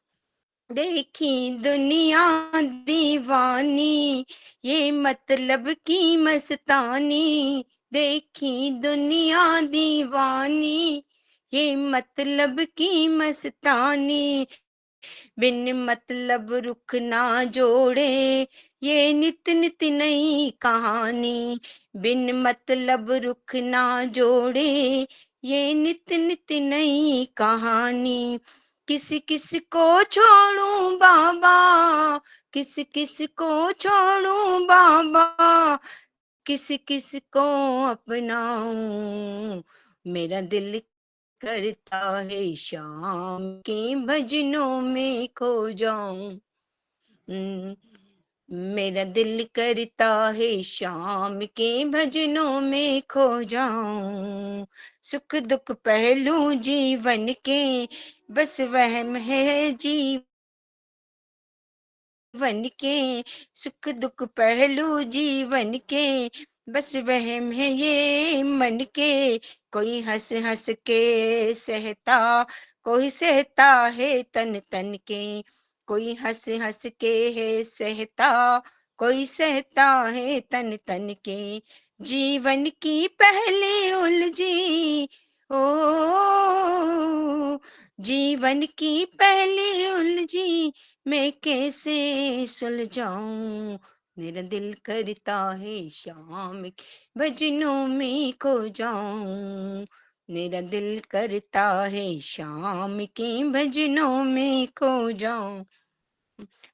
देखी दुनिया दीवानी, ये मतलब की मस्तानी, देखी दुनिया दीवानी, ये मतलब की मस्तानी, बिन मतलब रुख ना जोड़े, ये नित नित नई कहानी, बिन मतलब रुख ना जोड़े, ये नित नित नई कहानी। किस किस को छोड़ूं बाबा, किस किस को छोड़ूं बाबा, किस किस को अपनाऊं। मेरा दिल करता है शाम के भजनों में खो जाऊं। मेरा दिल करता है शाम के भजनों में खो जाऊं। सुख दुख पहलू जीवन के, बस वहम है जीवन के, सुख दुख पहलू जीवन के, बस वहम है ये मन के। कोई हंस हंस के सहता, कोई सहता है तन तन के, कोई हंस हंस के है सहता, कोई सहता है तन तन के। जीवन की पहली उलझी, ओ जीवन की पहली उलझी, मैं कैसे सुलझाऊं। मेरा दिल करता है शाम के भजनों में खो जाऊं, मेरा दिल करता है शाम के भजनों में खो जाऊं।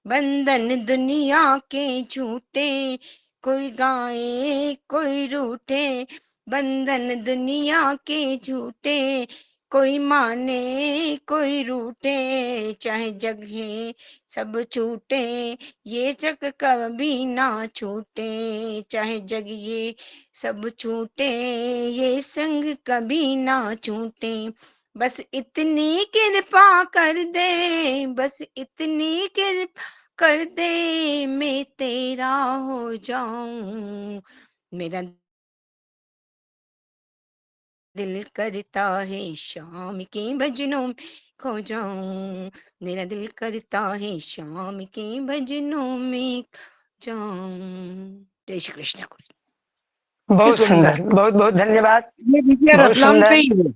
बंधन दुनिया के झूठे, कोई गाए कोई रूठे, बंधन दुनिया के झूठे, कोई माने कोई रूठे। चाहे जग है सब छूटे, ये जग कभी ना छूटे, चाहे जग ये सब छूटे, ये संग कभी ना छूटे। बस इतनी कृपा कर दे, बस इतनी कृपा कर दे, मैं तेरा हो जाऊं। मेरा दिल करता है शाम के भजनों में खो जाऊं, मेरा दिल करता है शाम के भजनों में खो जाऊं। जय श्री कृष्ण। बहुत सुंदर। सुंदर, बहुत बहुत धन्यवाद। ये विजय बहुत रतलाम से सुंदर, ही है।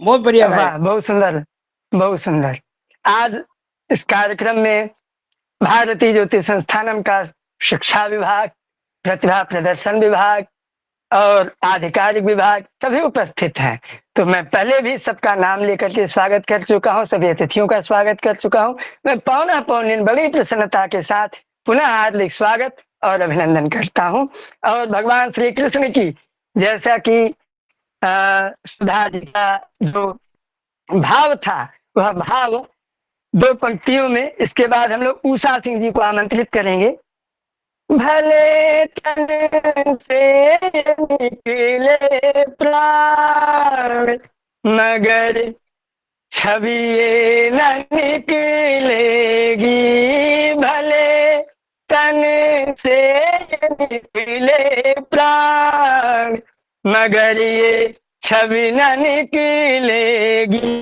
बहुत बढ़िया गाया। वाह, बहुत सुंदर, बहुत सुंदर। आज इस कार्यक्रम में भारतीय ज्योति संस्थानम का शिक्षा विभाग, प्रतिभा प्रदर्शन विभाग और आधिकारिक विभाग सभी उपस्थित हैं। तो मैं पहले भी सबका नाम लेकर के स्वागत कर चुका हूं, सभी अतिथियों का स्वागत कर चुका हूं। मैं पौना पौन बड़ी प्रसन्नता के साथ पुनः हार्दिक स्वागत और अभिनंदन करता हूं। और भगवान श्री कृष्ण की, जैसा कि सुधा जी का जो भाव था, वह भाव दो पंक्तियों में, इसके बाद हम लोग उषा सिंह जी को आमंत्रित करेंगे। भले तन से निकले प्राण, मगर छवि ये न निकलेगी, भले तन से निकले प्राण, मगर ये छवि न निकलेगी।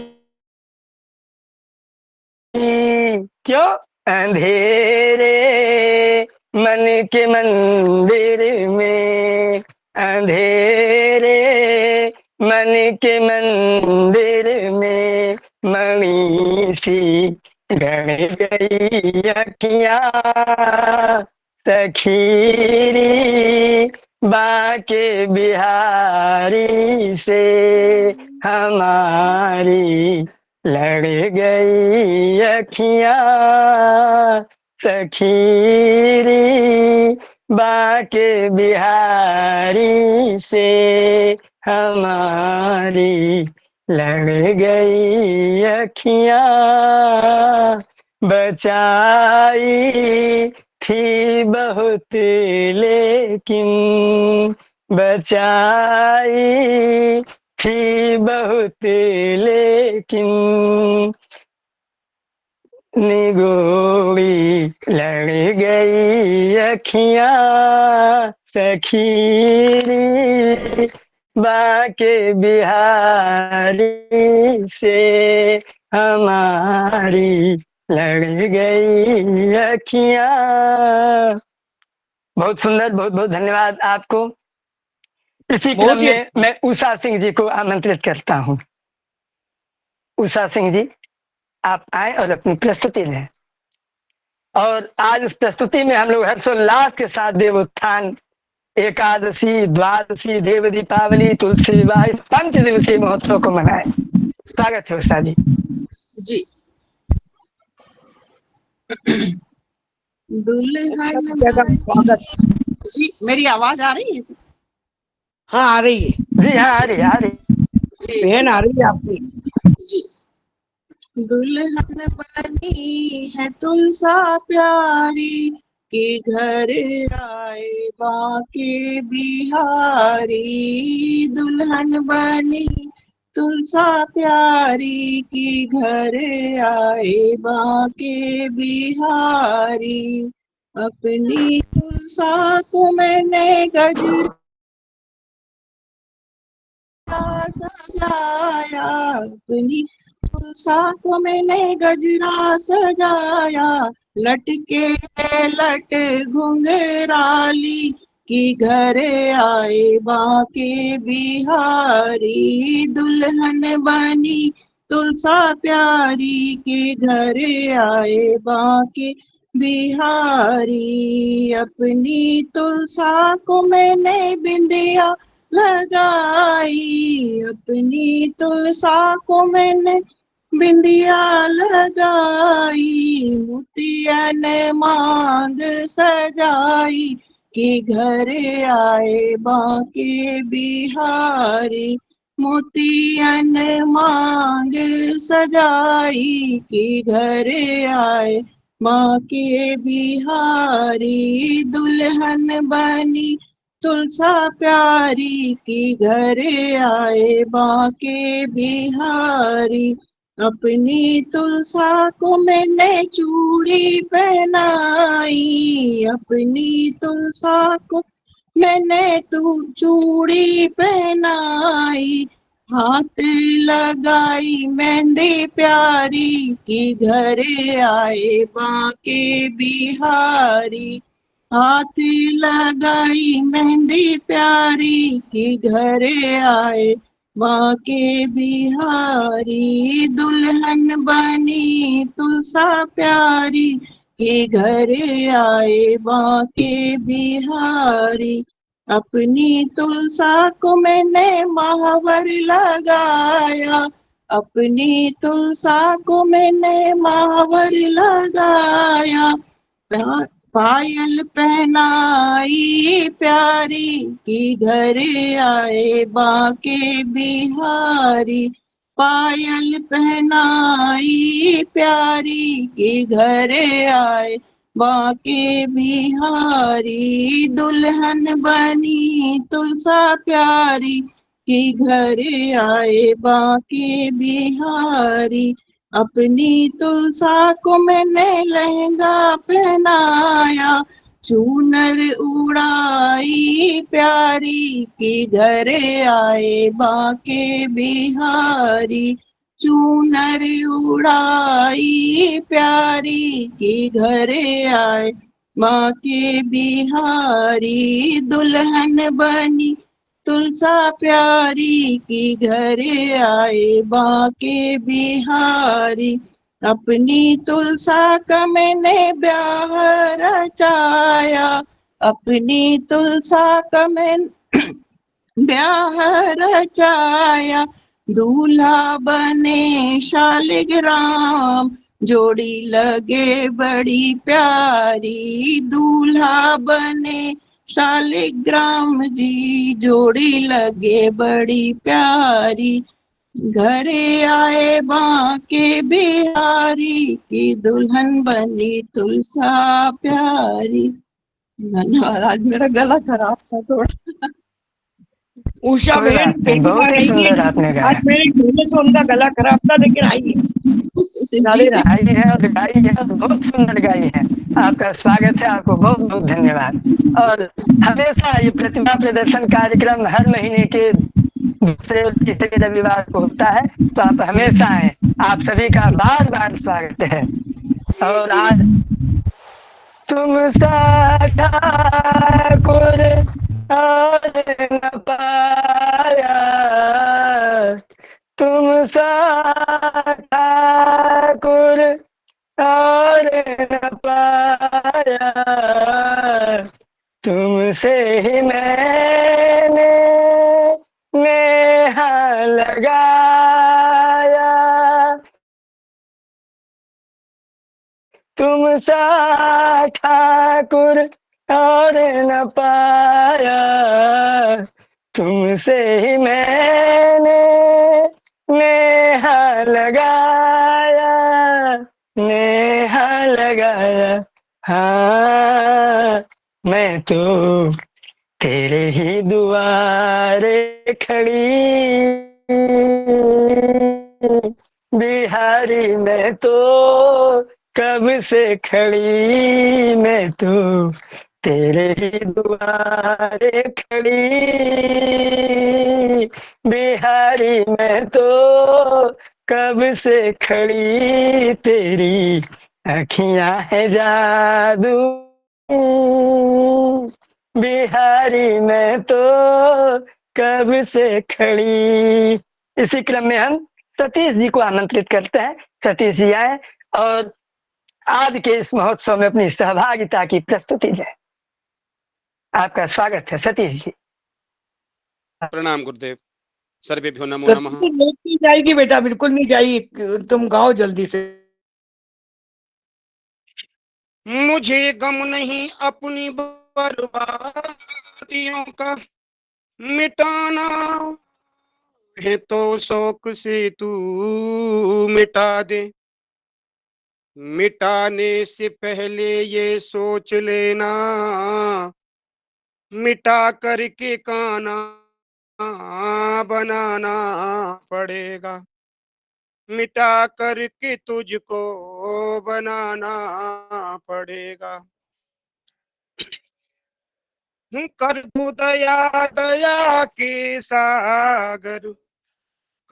क्यों? अंधेरे मन के मंदिर में, अंधेरे मन के मंदिर में, मणि सी गड़ गई अखियां, सखीरी बाके बिहारी से हमारी लड़ गई अखियां, सखीरी बाके बिहारी से हमारी लड़ गई अखियां, बचाई थी बहुत लेकिन बचाई थी बहुत लेकिन निगोरी लड़ गई अखियां सखी बाके बिहारी से हमारी लड़ गई अखियां। बहुत सुंदर, बहुत बहुत धन्यवाद आपको। इसी क्रम बहुत ही में मैं उषा सिंह जी को आमंत्रित करता हूँ। उषा सिंह जी, आप आए और अपनी प्रस्तुति लें। और आज इस प्रस्तुति में हम लोग हर्षोल्लास के साथ देवोत्थान एकादशी, द्वादशी, देव दीपावली, तुलसी विवाह इस 5 दिवसीय महोत्सव को मनाए। स्वागत है उषा जी। जी। दुल्हन स्वागत। जी, मेरी आवाज आ रही है? हाँ आ रही है जी, हाँ आ रही आ रही। बहन आ रही है आपकी। जी। दुल्हन बनी है तुलसा प्यारी के घर आए बाके बिहारी। दुल्हन बनी तुलसा प्यारी की घर आए बाके बिहारी। अपनी तुलसा को मैंने गजरा सजाया, अपनी तुलसा को मैंने गजरा सजाया। लटके लट घुंघराली की घर आए बाके बिहारी। दुल्हन बनी तुलसा प्यारी के घर आए बाके बिहारी। अपनी तुलसा को मैंने बिंदिया लगाई, अपनी तुलसा को मैंने बिंदिया लगाई। मोतियन मांग सजाई कि घर आए बाके बिहारी। मोतियन मांग सजाई कि घर आए माँ के बिहारी। दुल्हन बनी तुलसा प्यारी की घर आए बाके बिहारी। अपनी तुलसा को मैंने चूड़ी पहनाई, अपनी तुलसा को मैंने चूड़ी पहनाई। हाथ लगाई मेहंदी प्यारी की घर आए बाके बिहारी। हाथ लगाई मेहंदी प्यारी की घर आए बाके बिहारी। दुल्हन बनी तुलसा प्यारी के घर आए बाके बिहारी। अपनी तुलसा को मैंने महावर लगाया, अपनी तुलसा को मैंने महावर लगाया। पायल पहनाई प्यारी की घर आए बाके बिहारी। पायल पहनाई प्यारी की घर आए बाके बिहारी। दुल्हन बनी तुलसा प्यारी की घर आए बाके बिहारी। अपनी तुलसा को मैंने लहंगा पहनाया, चूनर उड़ाई प्यारी की घर आए बाके बिहारी। चूनर उड़ाई प्यारी की घर आए बाके बिहारी। दुल्हन बनी तुलसा प्यारी की घर आए बाके बिहारी। अपनी तुलसा का मैंने ब्याह रचाया, अपनी तुलसा का मैंने ब्याह रचाया। दूल्हा बने शालिग्राम जोड़ी लगे बड़ी प्यारी। दूल्हा बने शालिग्राम जी जोड़ी लगे बड़ी प्यारी। घरे आए बांके बिहारी की दुल्हन बनी तुलसा प्यारी। धन्यवाद। आज मेरा गला खराब था थोड़ा। उषा कोई बहन बात नहीं, फिर बहुत ही आएंगी। सुंदर आपने आज गाया। मेरे घर में तो उनका गला खराब था, लेकिन आएंगे। जी राधे राधे। आई है और गाई है और बहुत सुंदर गाई है। आपका स्वागत है, आपको बहुत बहुत धन्यवाद। और हमेशा ये प्रतिभा प्रदर्शन कार्यक्रम हर महीने के दूसरे और तीसरे रविवार को होता है, तो आप हमेशा आए। आप सभी का बार बार स्वागत है। और आज तुम सा ठाकुर और न पाया, तुम सा ठाकुर और न पाया, तुमसे ही मैंने नेहा लगाया, तुम सा ठाकुर और न पाया, तुमसे ही मैंने नेहा लगाया, नेहा लगाया। हाँ, मैं तो तेरे ही दुआरे खड़ी, बिहारी मैं तो कब से खड़ी, मैं तो तेरे ही दुआरे खड़ी, बिहारी मैं तो कब से खड़ी, तेरी अखियां है जादू, बिहारी मैं तो कब से खड़ी। इसी क्रम में हम सतीश जी को आमंत्रित करते हैं। सतीश जी आए और आज के इस महोत्सव में अपनी सहभागिता की प्रस्तुति दें। आपका स्वागत है सतीश जी। प्रणाम गुरुदेव। सर्वेभ्यो नमो तब नमः। तो लेट नहीं जाएगी बेटा, बिल्कुल नहीं जाएगी। तुम गाओ जल्दी से। मुझे गम नहीं अपनी बर्बादियों का, मिटाना है तो शौक से तू मिटा दे, मिटाने से पहले ये सोच लेना, मिटा करके काना बनाना पड़ेगा, मिटा करके तुझको बनाना पड़ेगा। कर दो दया दया के सागर,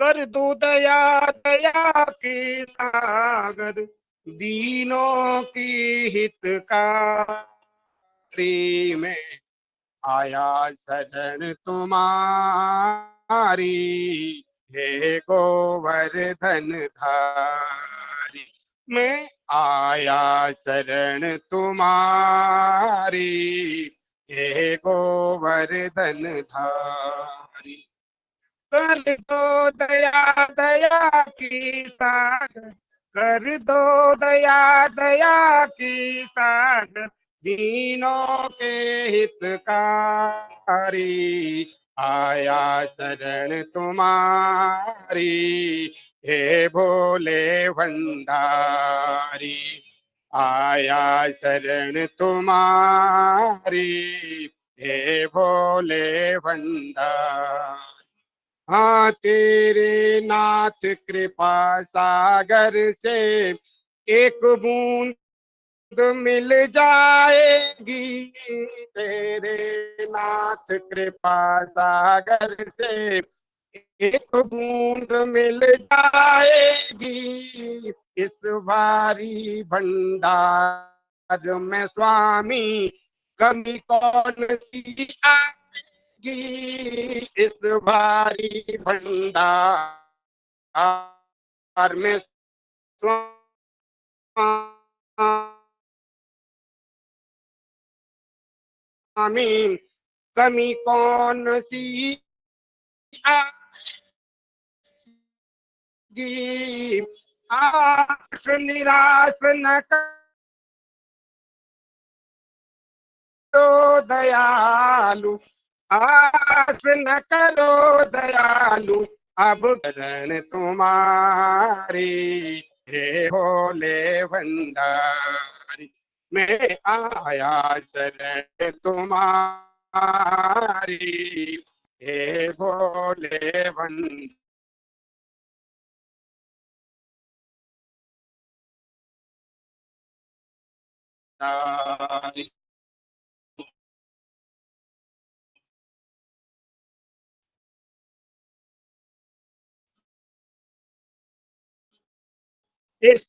कर दो दया दया के सागर, दीनों की हितकारी में आया शरण तुम्हारी, हे गोवर्धन धारी। मैं आया शरण तुम्हारी, हे गोवर्धन धारी। कर दो दया दया की सागर, कर दो दया दया की सागर, दीनों के हितकारी, आया शरण तुम्हारी, हे भोले भंडारी। आया शरण तुम्हारी, हे भोले भंडारी। हाँ, तेरे नाथ कृपा सागर से एक बूंद मिल जाएगी, तेरे नाथ कृपा सागर से एक बूंद मिल जाएगी। इस भारी भंडार में स्वामी कमी कौन सी आएगी, इस भारी भंडार में स्वामी कमी कौन सी आएगी। आस निराश न करो दयालु, आस न करो दयालु, अब शरण तुम्हारी, हे भोले भंडारी। मैं आया शरण तुम्हारी, हे भोले भंडारी। इस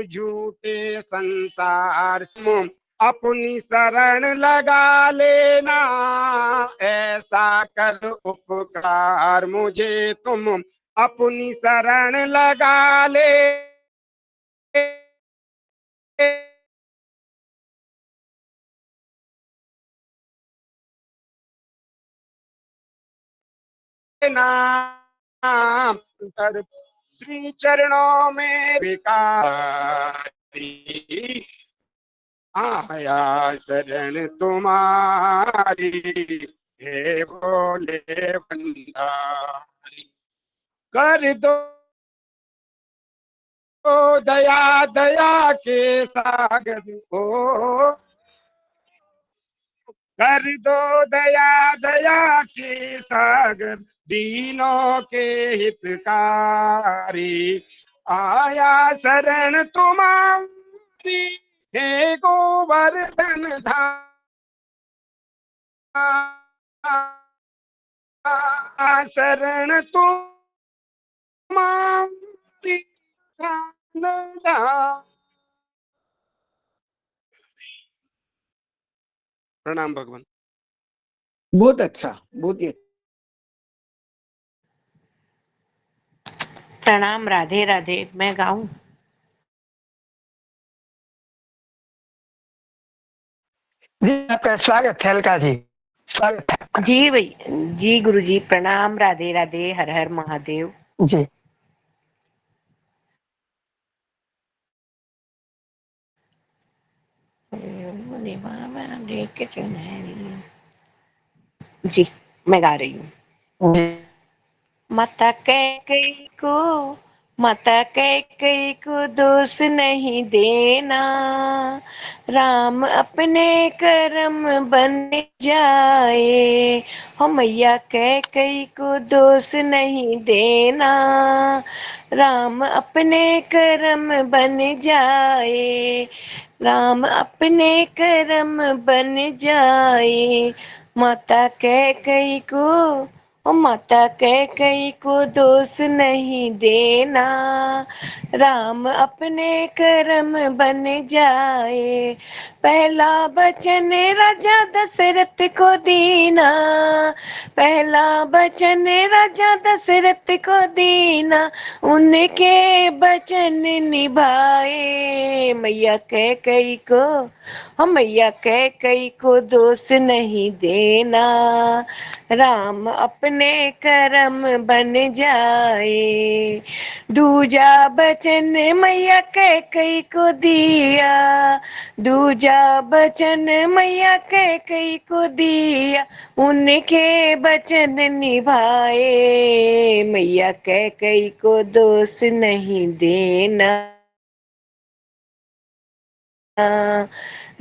झूठे संसार में अपनी शरण लगा लेना, ऐसा कर उपकार मुझे तुम अपनी शरण लगा ले। नाम कर श्री चरणों में भिखारी, आया शरण तुम्हारी, हे भोले भंडारी। कर दो दया दया के सागर को, कर दो दया दया के सागर, दीनों के हितकारी। आया शरण तुम्हारी, हे गोवर्धन धाम। शरण तुम्हारी प्रणाम भगवान। बहुत अच्छा, बहुत ही प्रणाम। राधे राधे। मैं गाऊं? जी आपका स्वागत है अलका जी, स्वागत है आपका। जी भाई जी, गुरु जी प्रणाम। राधे राधे। हर हर महादेव। जी जी मैं गा रही हूँ। जी माता कैकेयी को दोष नहीं देना, राम अपने कर्म बन जाए। हो मैया कैकेयी को दोष नहीं देना, राम अपने कर्म बन जाए। राम अपने कर्म बन जाए। माता कैकेयी को, ओ माता कैकेयी को दोष नहीं देना, राम अपने कर्म बन जाए। पहला वचन राजा दशरथ को दीना, पहला वचन राजा दशरथ को दीना, उनके वचन निभाए। मैया कैकेयी को, हम मैया कैकेयी को दोष नहीं देना, राम अपने कर्म बन जाए। दूजा वचन मैया कैकेयी को दिया, दूजा वचन मैया कैकेयी को दिया, उनके वचन निभाए। मैया कैकेयी को दोष नहीं देना,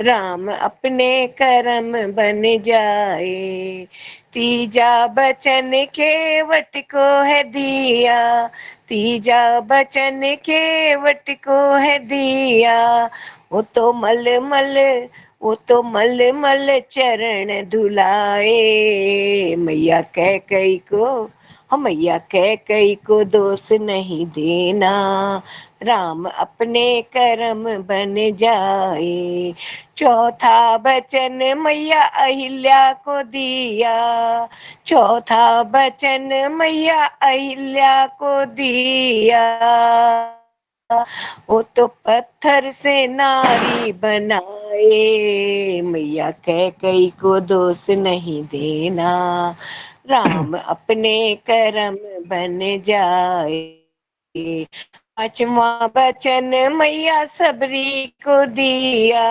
राम अपने कर्म बन जाए। तीजा वचन केवट को है दिया, तीजा वचन केवट को है दिया, वो तो मल मल, वो तो मल मल चरण धुलाए। मैया कैकेयी को, हम मैया कैकेयी को दोष नहीं देना, राम अपने कर्म बन जाए। चौथा वचन मैया अहिल्या को दिया, चौथा वचन मैया अहिल्या को दिया, वो तो पत्थर से नारी बनाए। मैया कैकेयी को दोष नहीं देना, राम अपने कर्म बन जाए। पांचवा वचन मैया सबरी को दिया,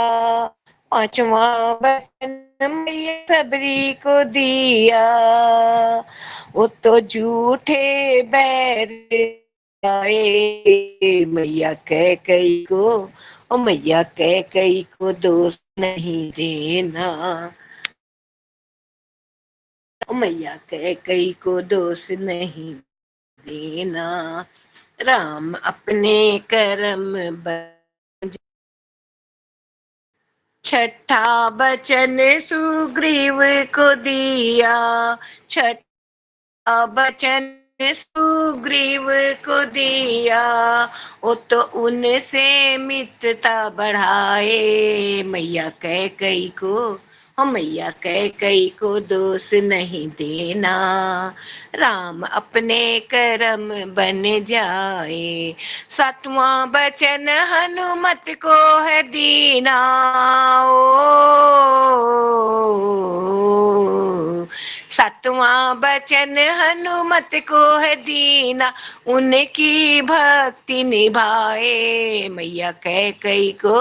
पांचवा वचन मैया सबरी को दिया, वो तो झूठे बैर आए मैया कह कई को, ओ मैया कह कई को दोष नहीं देना, ओ मैया कह कई को दोष नहीं देना, राम अपने कर्म छठा बचन सुग्रीव को दिया, छठा बचन सुग्रीव को दिया, वो तो उनसे मित्रता बढ़ाए मैया कह कई को, ओ मैया कह कई को दोष नहीं देना, राम अपने कर्म बन जाए। सातवां बचन हनुमत को है दीना, ओ सातवां बचन हनुमत को है दीना, उनकी भक्ति निभाए मैया कह कई को,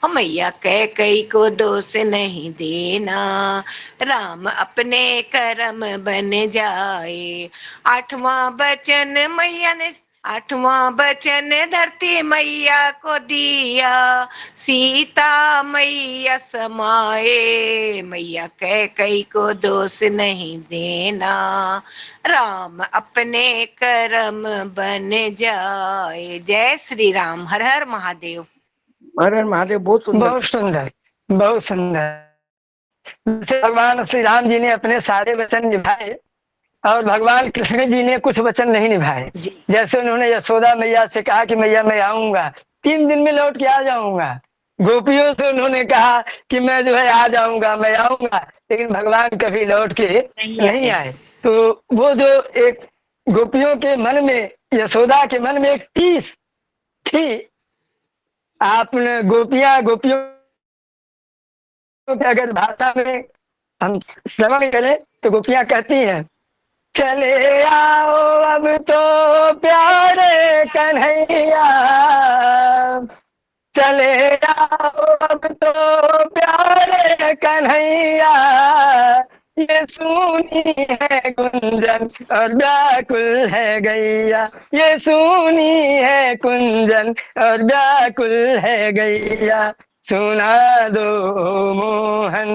ओ मैया कह कई को दोष नहीं देना, राम अपने कर्म बन जाए। आठवां बचन मैया ने, आठवां बचन धरती मैया को दिया, सीता मैया समाए मैया कह कई को दोष नहीं देना, राम अपने कर्म बन जाए। जय श्री राम। हर हर महादेव। हर हर महादेव। बहुत सुंदर, बहुत सुंदर, बहुत सुंदर। भगवान श्री राम जी ने अपने सारे वचन निभाए और भगवान कृष्ण जी ने कुछ वचन नहीं निभाए। जैसे उन्होंने यशोदा मैया से कहा कि मैया मैं आऊंगा, 3 दिन में लौट के आ जाऊंगा। गोपियों से उन्होंने कहा कि मैं जो है आ जाऊंगा, मैं आऊंगा, लेकिन भगवान कभी लौट के नहीं आए। तो वो जो एक गोपियों के मन में, यशोदा के मन में एक टीस थी। आपने गोपियों के अगर भाषा में हम श्रवण करें तो गोपियां कहती हैं, चले आओ अब तो प्यारे कन्हैया, चले आओ अब तो प्यारे कन्हैया, ये सुनी है कुंजन और व्याकुल है गैया, ये सुनी है कुंजन और व्याकुल है गैया, सुना दो मोहन,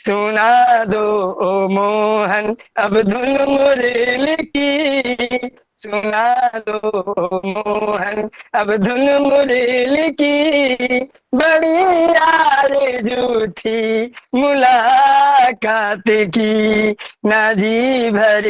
सुना दो ओ मोहन अब धुन मुरली की, सुना दो ओ मोहन अब धुन मुरली की, बड़ी आरज़ू थी मुलाकात की, ना जी भर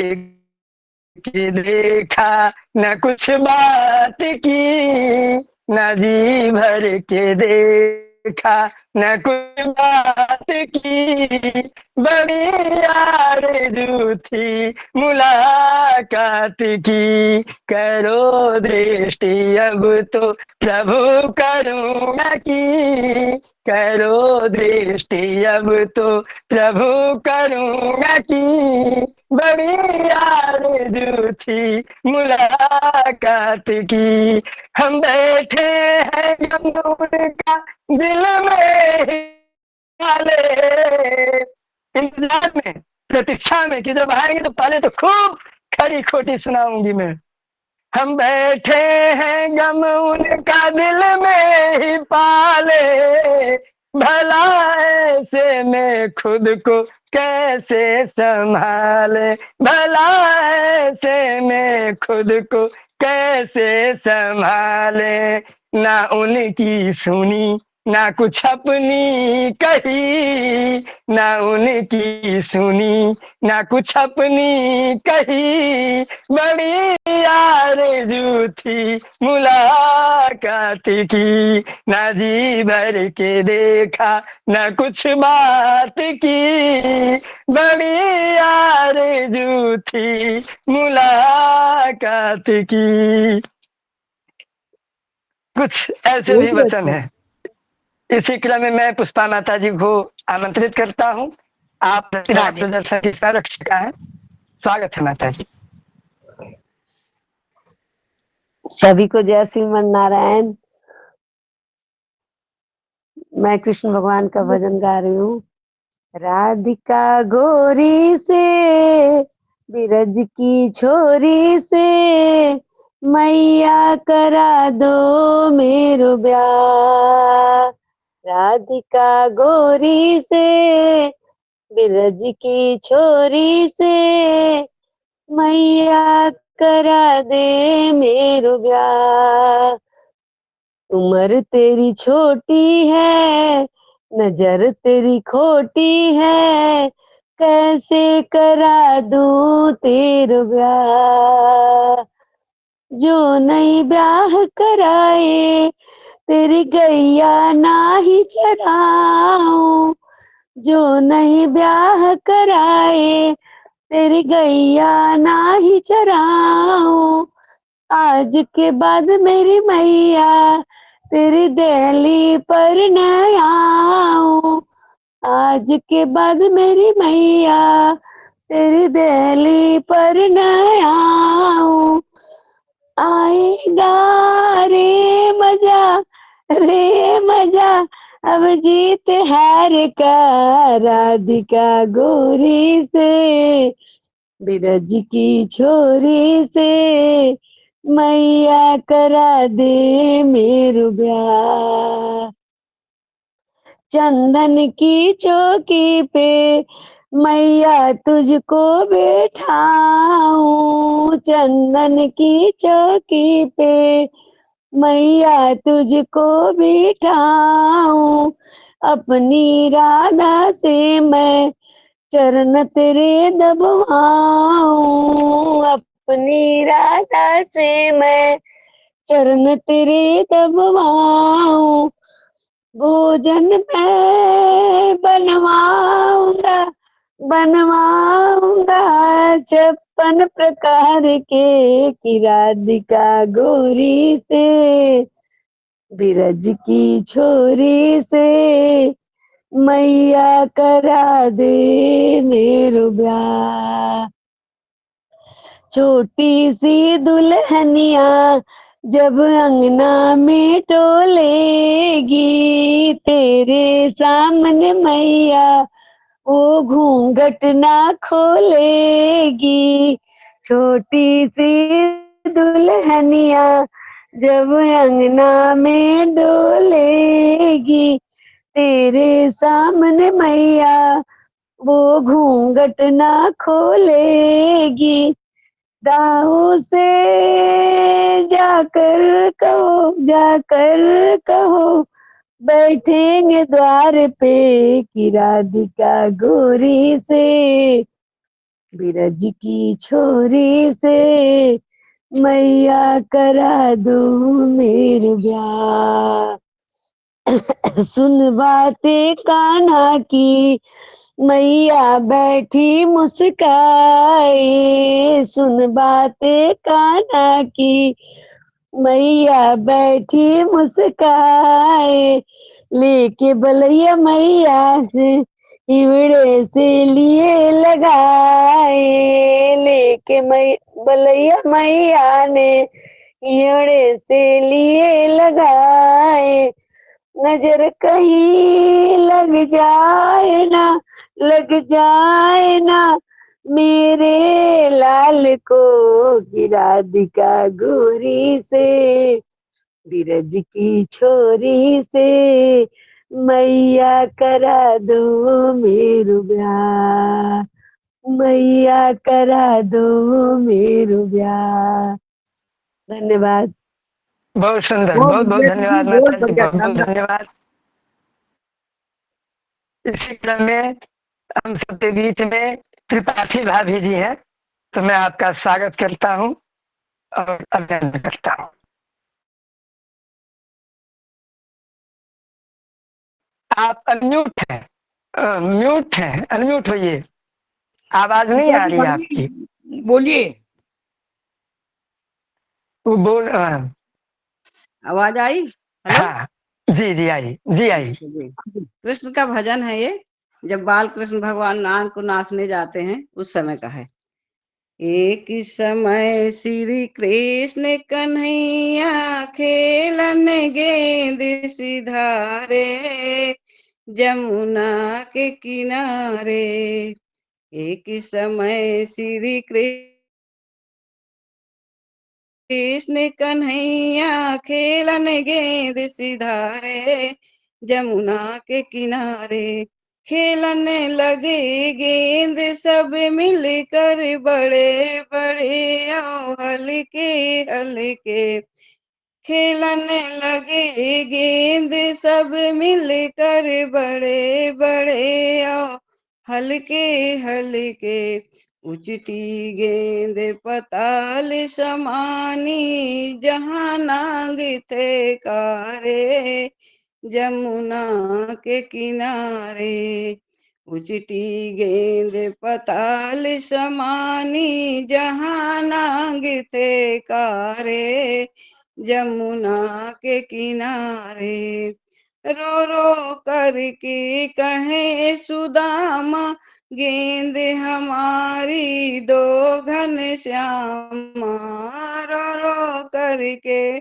के देखा न कुछ बात की, न जी भर के देखा न कुछ बात की, बड़ी आरज़ू थी मुलाकात की, करो दृष्टि अब तो प्रभु करुणा की, करो दृष्टि अब तो प्रभु करुणा की, बड़ी आरज़ू थी मुलाकात की, हम बैठे हैं गमगून का दिल में वाले, इंतजार में, प्रतीक्षा में कि जब आएंगे तो पहले तो खूब खरी खोटी सुनाऊंगी मैं। हम बैठे हैं गम उनका दिल में ही पाले, भला ऐसे में खुद को कैसे संभाले, भला ऐसे में खुद को कैसे संभाले, ना उनकी सुनी ना कुछ अपनी कही, ना उनकी सुनी ना कुछ अपनी कही, बड़ी आरज़ू थी मुलाकात की, ना जी भर के देखा ना कुछ बात की, बड़ी आरज़ू थी मुलाकात की। कुछ ऐसे भी वचन हैं। इसी क्रम में मैं पुष्पा माता जी को आमंत्रित करता हूँ। आप प्रतिभा प्रदर्शन की संरक्षिका हैं। स्वागत है माता जी। सभी को जय श्रीमन नारायण। मैं कृष्ण भगवान का भजन गा रही हूँ। राधिका गोरी से बिरज की छोरी से मैया करा दो मेरो ब्याह। राधिका गोरी से बिरज की छोरी से मैया करा दे मेरो ब्याह। उम्र तेरी छोटी है नजर तेरी खोटी है कैसे करा दूं तेरो ब्याह। जो नहीं ब्याह कराए तेरी गैया ना ही चराऊं। जो नहीं ब्याह कराए तेरी गैया ना ही चराऊं। आज के बाद मेरी मैया तेरी दहली पर न आऊं। आज के बाद मेरी मैया तेरी दहली पर न आऊं। आएगा रे मजा अब जीत हार का। राधिका गोरी से बिरज की छोरी से मैया करा दे मेरो ब्याह। चंदन की चौकी पे मैया तुझको बैठाऊं। चंदन की चौकी पे मैया तुझको बैठाऊं। अपनी राधा से मैं चरण तेरे दबवाऊं। अपनी राधा से मैं चरण तेरे दबवाऊं। भोजन मैं बनवाऊंगा 56 प्रकार के। कि राधिका गोरी से बिरज की छोरी से मैया करा दे मेरो ब्याह। छोटी सी दुल्हनिया जब अंगना में टोलेगी तेरे सामने मैया वो घूंघट ना खोलेगी। छोटी सी दुल्हनिया जब अंगना में डोलेगी तेरे सामने मैया वो घूंघट ना खोलेगी। दाऊ से जाकर कहो बैठेंगे द्वार पे। कि राधिका गोरी से बिरज की छोरी से मैया करा दूं मेरे ब्याह। सुन बातें कान्हा की मैया बैठी मुस्काए। सुन बातें कान्हा की मैया बैठी मुस्काए। लेके बलैया मैया से हिवड़े से लिए लगाए। लेके बलैया मैया ने हिवड़े से लिए लगाए। नजर कहीं लग जाए ना मेरे लाल को। कि राधिका गोरी से बिरज की छोरी से मैया करा दो मेरो ब्याह। मैया करा दो मेरो ब्याह। धन्यवाद। बहुत सुंदर, बहुत बहुत बहुत बढ़िया धन्यवाद दीदी, बहुत माता जी, बढ़िया, बहुत बहुत शानदार। धन्यवाद। इसी क्रम में हम सबके बीच में त्रिपाठी भाभी जी हैं, तो मैं आपका स्वागत करता हूं और अभिनंदन करता हूं। आप अनम्यूट हैं, म्यूट हैं, अनम्यूट होइए, आवाज नहीं आ रही आपकी। बोलिए। वो बोल आवाज आई? हेलो। हाँ जी जी आई, जी आई। कृष्ण का भजन है ये, जब बाल कृष्ण भगवान नाग को नाचने जाते हैं उस समय का है। एक समय श्री कृष्ण कन्हैया खेलन गेंद सिधारे जमुना के किनारे। एक समय श्री कृष्ण कन्हैया खेलन गेंद सिधारे जमुना के किनारे। खेलने लगे गेंद सब मिलकर बड़े बड़े और हल्के हल्के। खेलने लगे गेंद सब मिलकर बड़े बड़े और हल्के हल्के। उचटी गेंद पताल समानी जहाँ नांग थे कारे जमुना के किनारे। उचटी गेंद पताल समानी जहाँ नांग थे कारे जमुना के किनारे। रो रो करके कहे सुदामा गेंद हमारी दो घन श्यामा। रो रो करके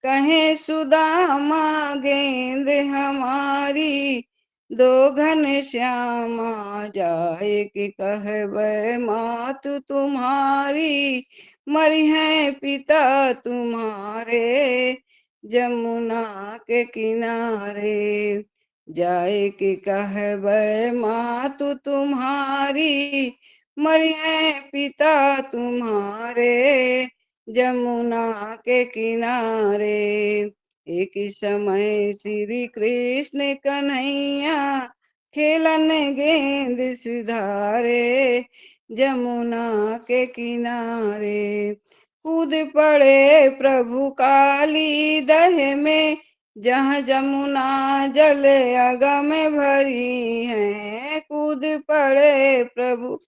कहे सुदामा गेंद हमारी दो घन श्यामा। जाए कि कहबे मात तुम्हारी मरी है पिता तुम्हारे जमुना के किनारे। जाए कि कहबे मात तुम्हारी मरी है पिता तुम्हारे जमुना के किनारे। एक समय श्री कृष्ण कन्हैया खेलन गेंद सुधारे जमुना के किनारे। कूद पड़े प्रभु काली दह में जहाँ जमुना जल अगम भरी है। कूद पड़े प्रभु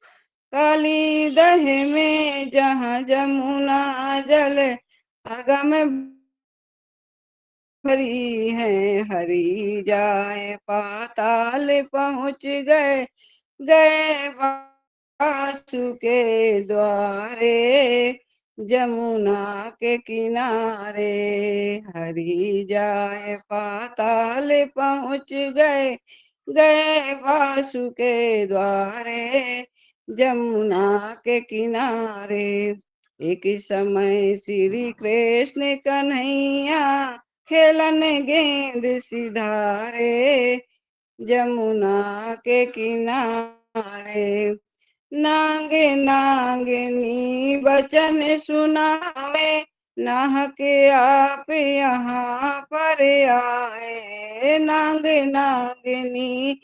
काली दह में जहाँ जमुना जल अगम भरी है। हरि जाए पाताल पहुँच गए गए वासु के द्वारे जमुना के किनारे। हरि जाए पाताल पहुँच गए गए वासु के द्वारे जमुना के किनारे। एक समय श्री कृष्ण कन्हैया खेलन गेंद सिधारे जमुना के किनारे। नांगे नांगनी बचन सुनावे नाह के आप यहाँ पर आए। नांग नांगनी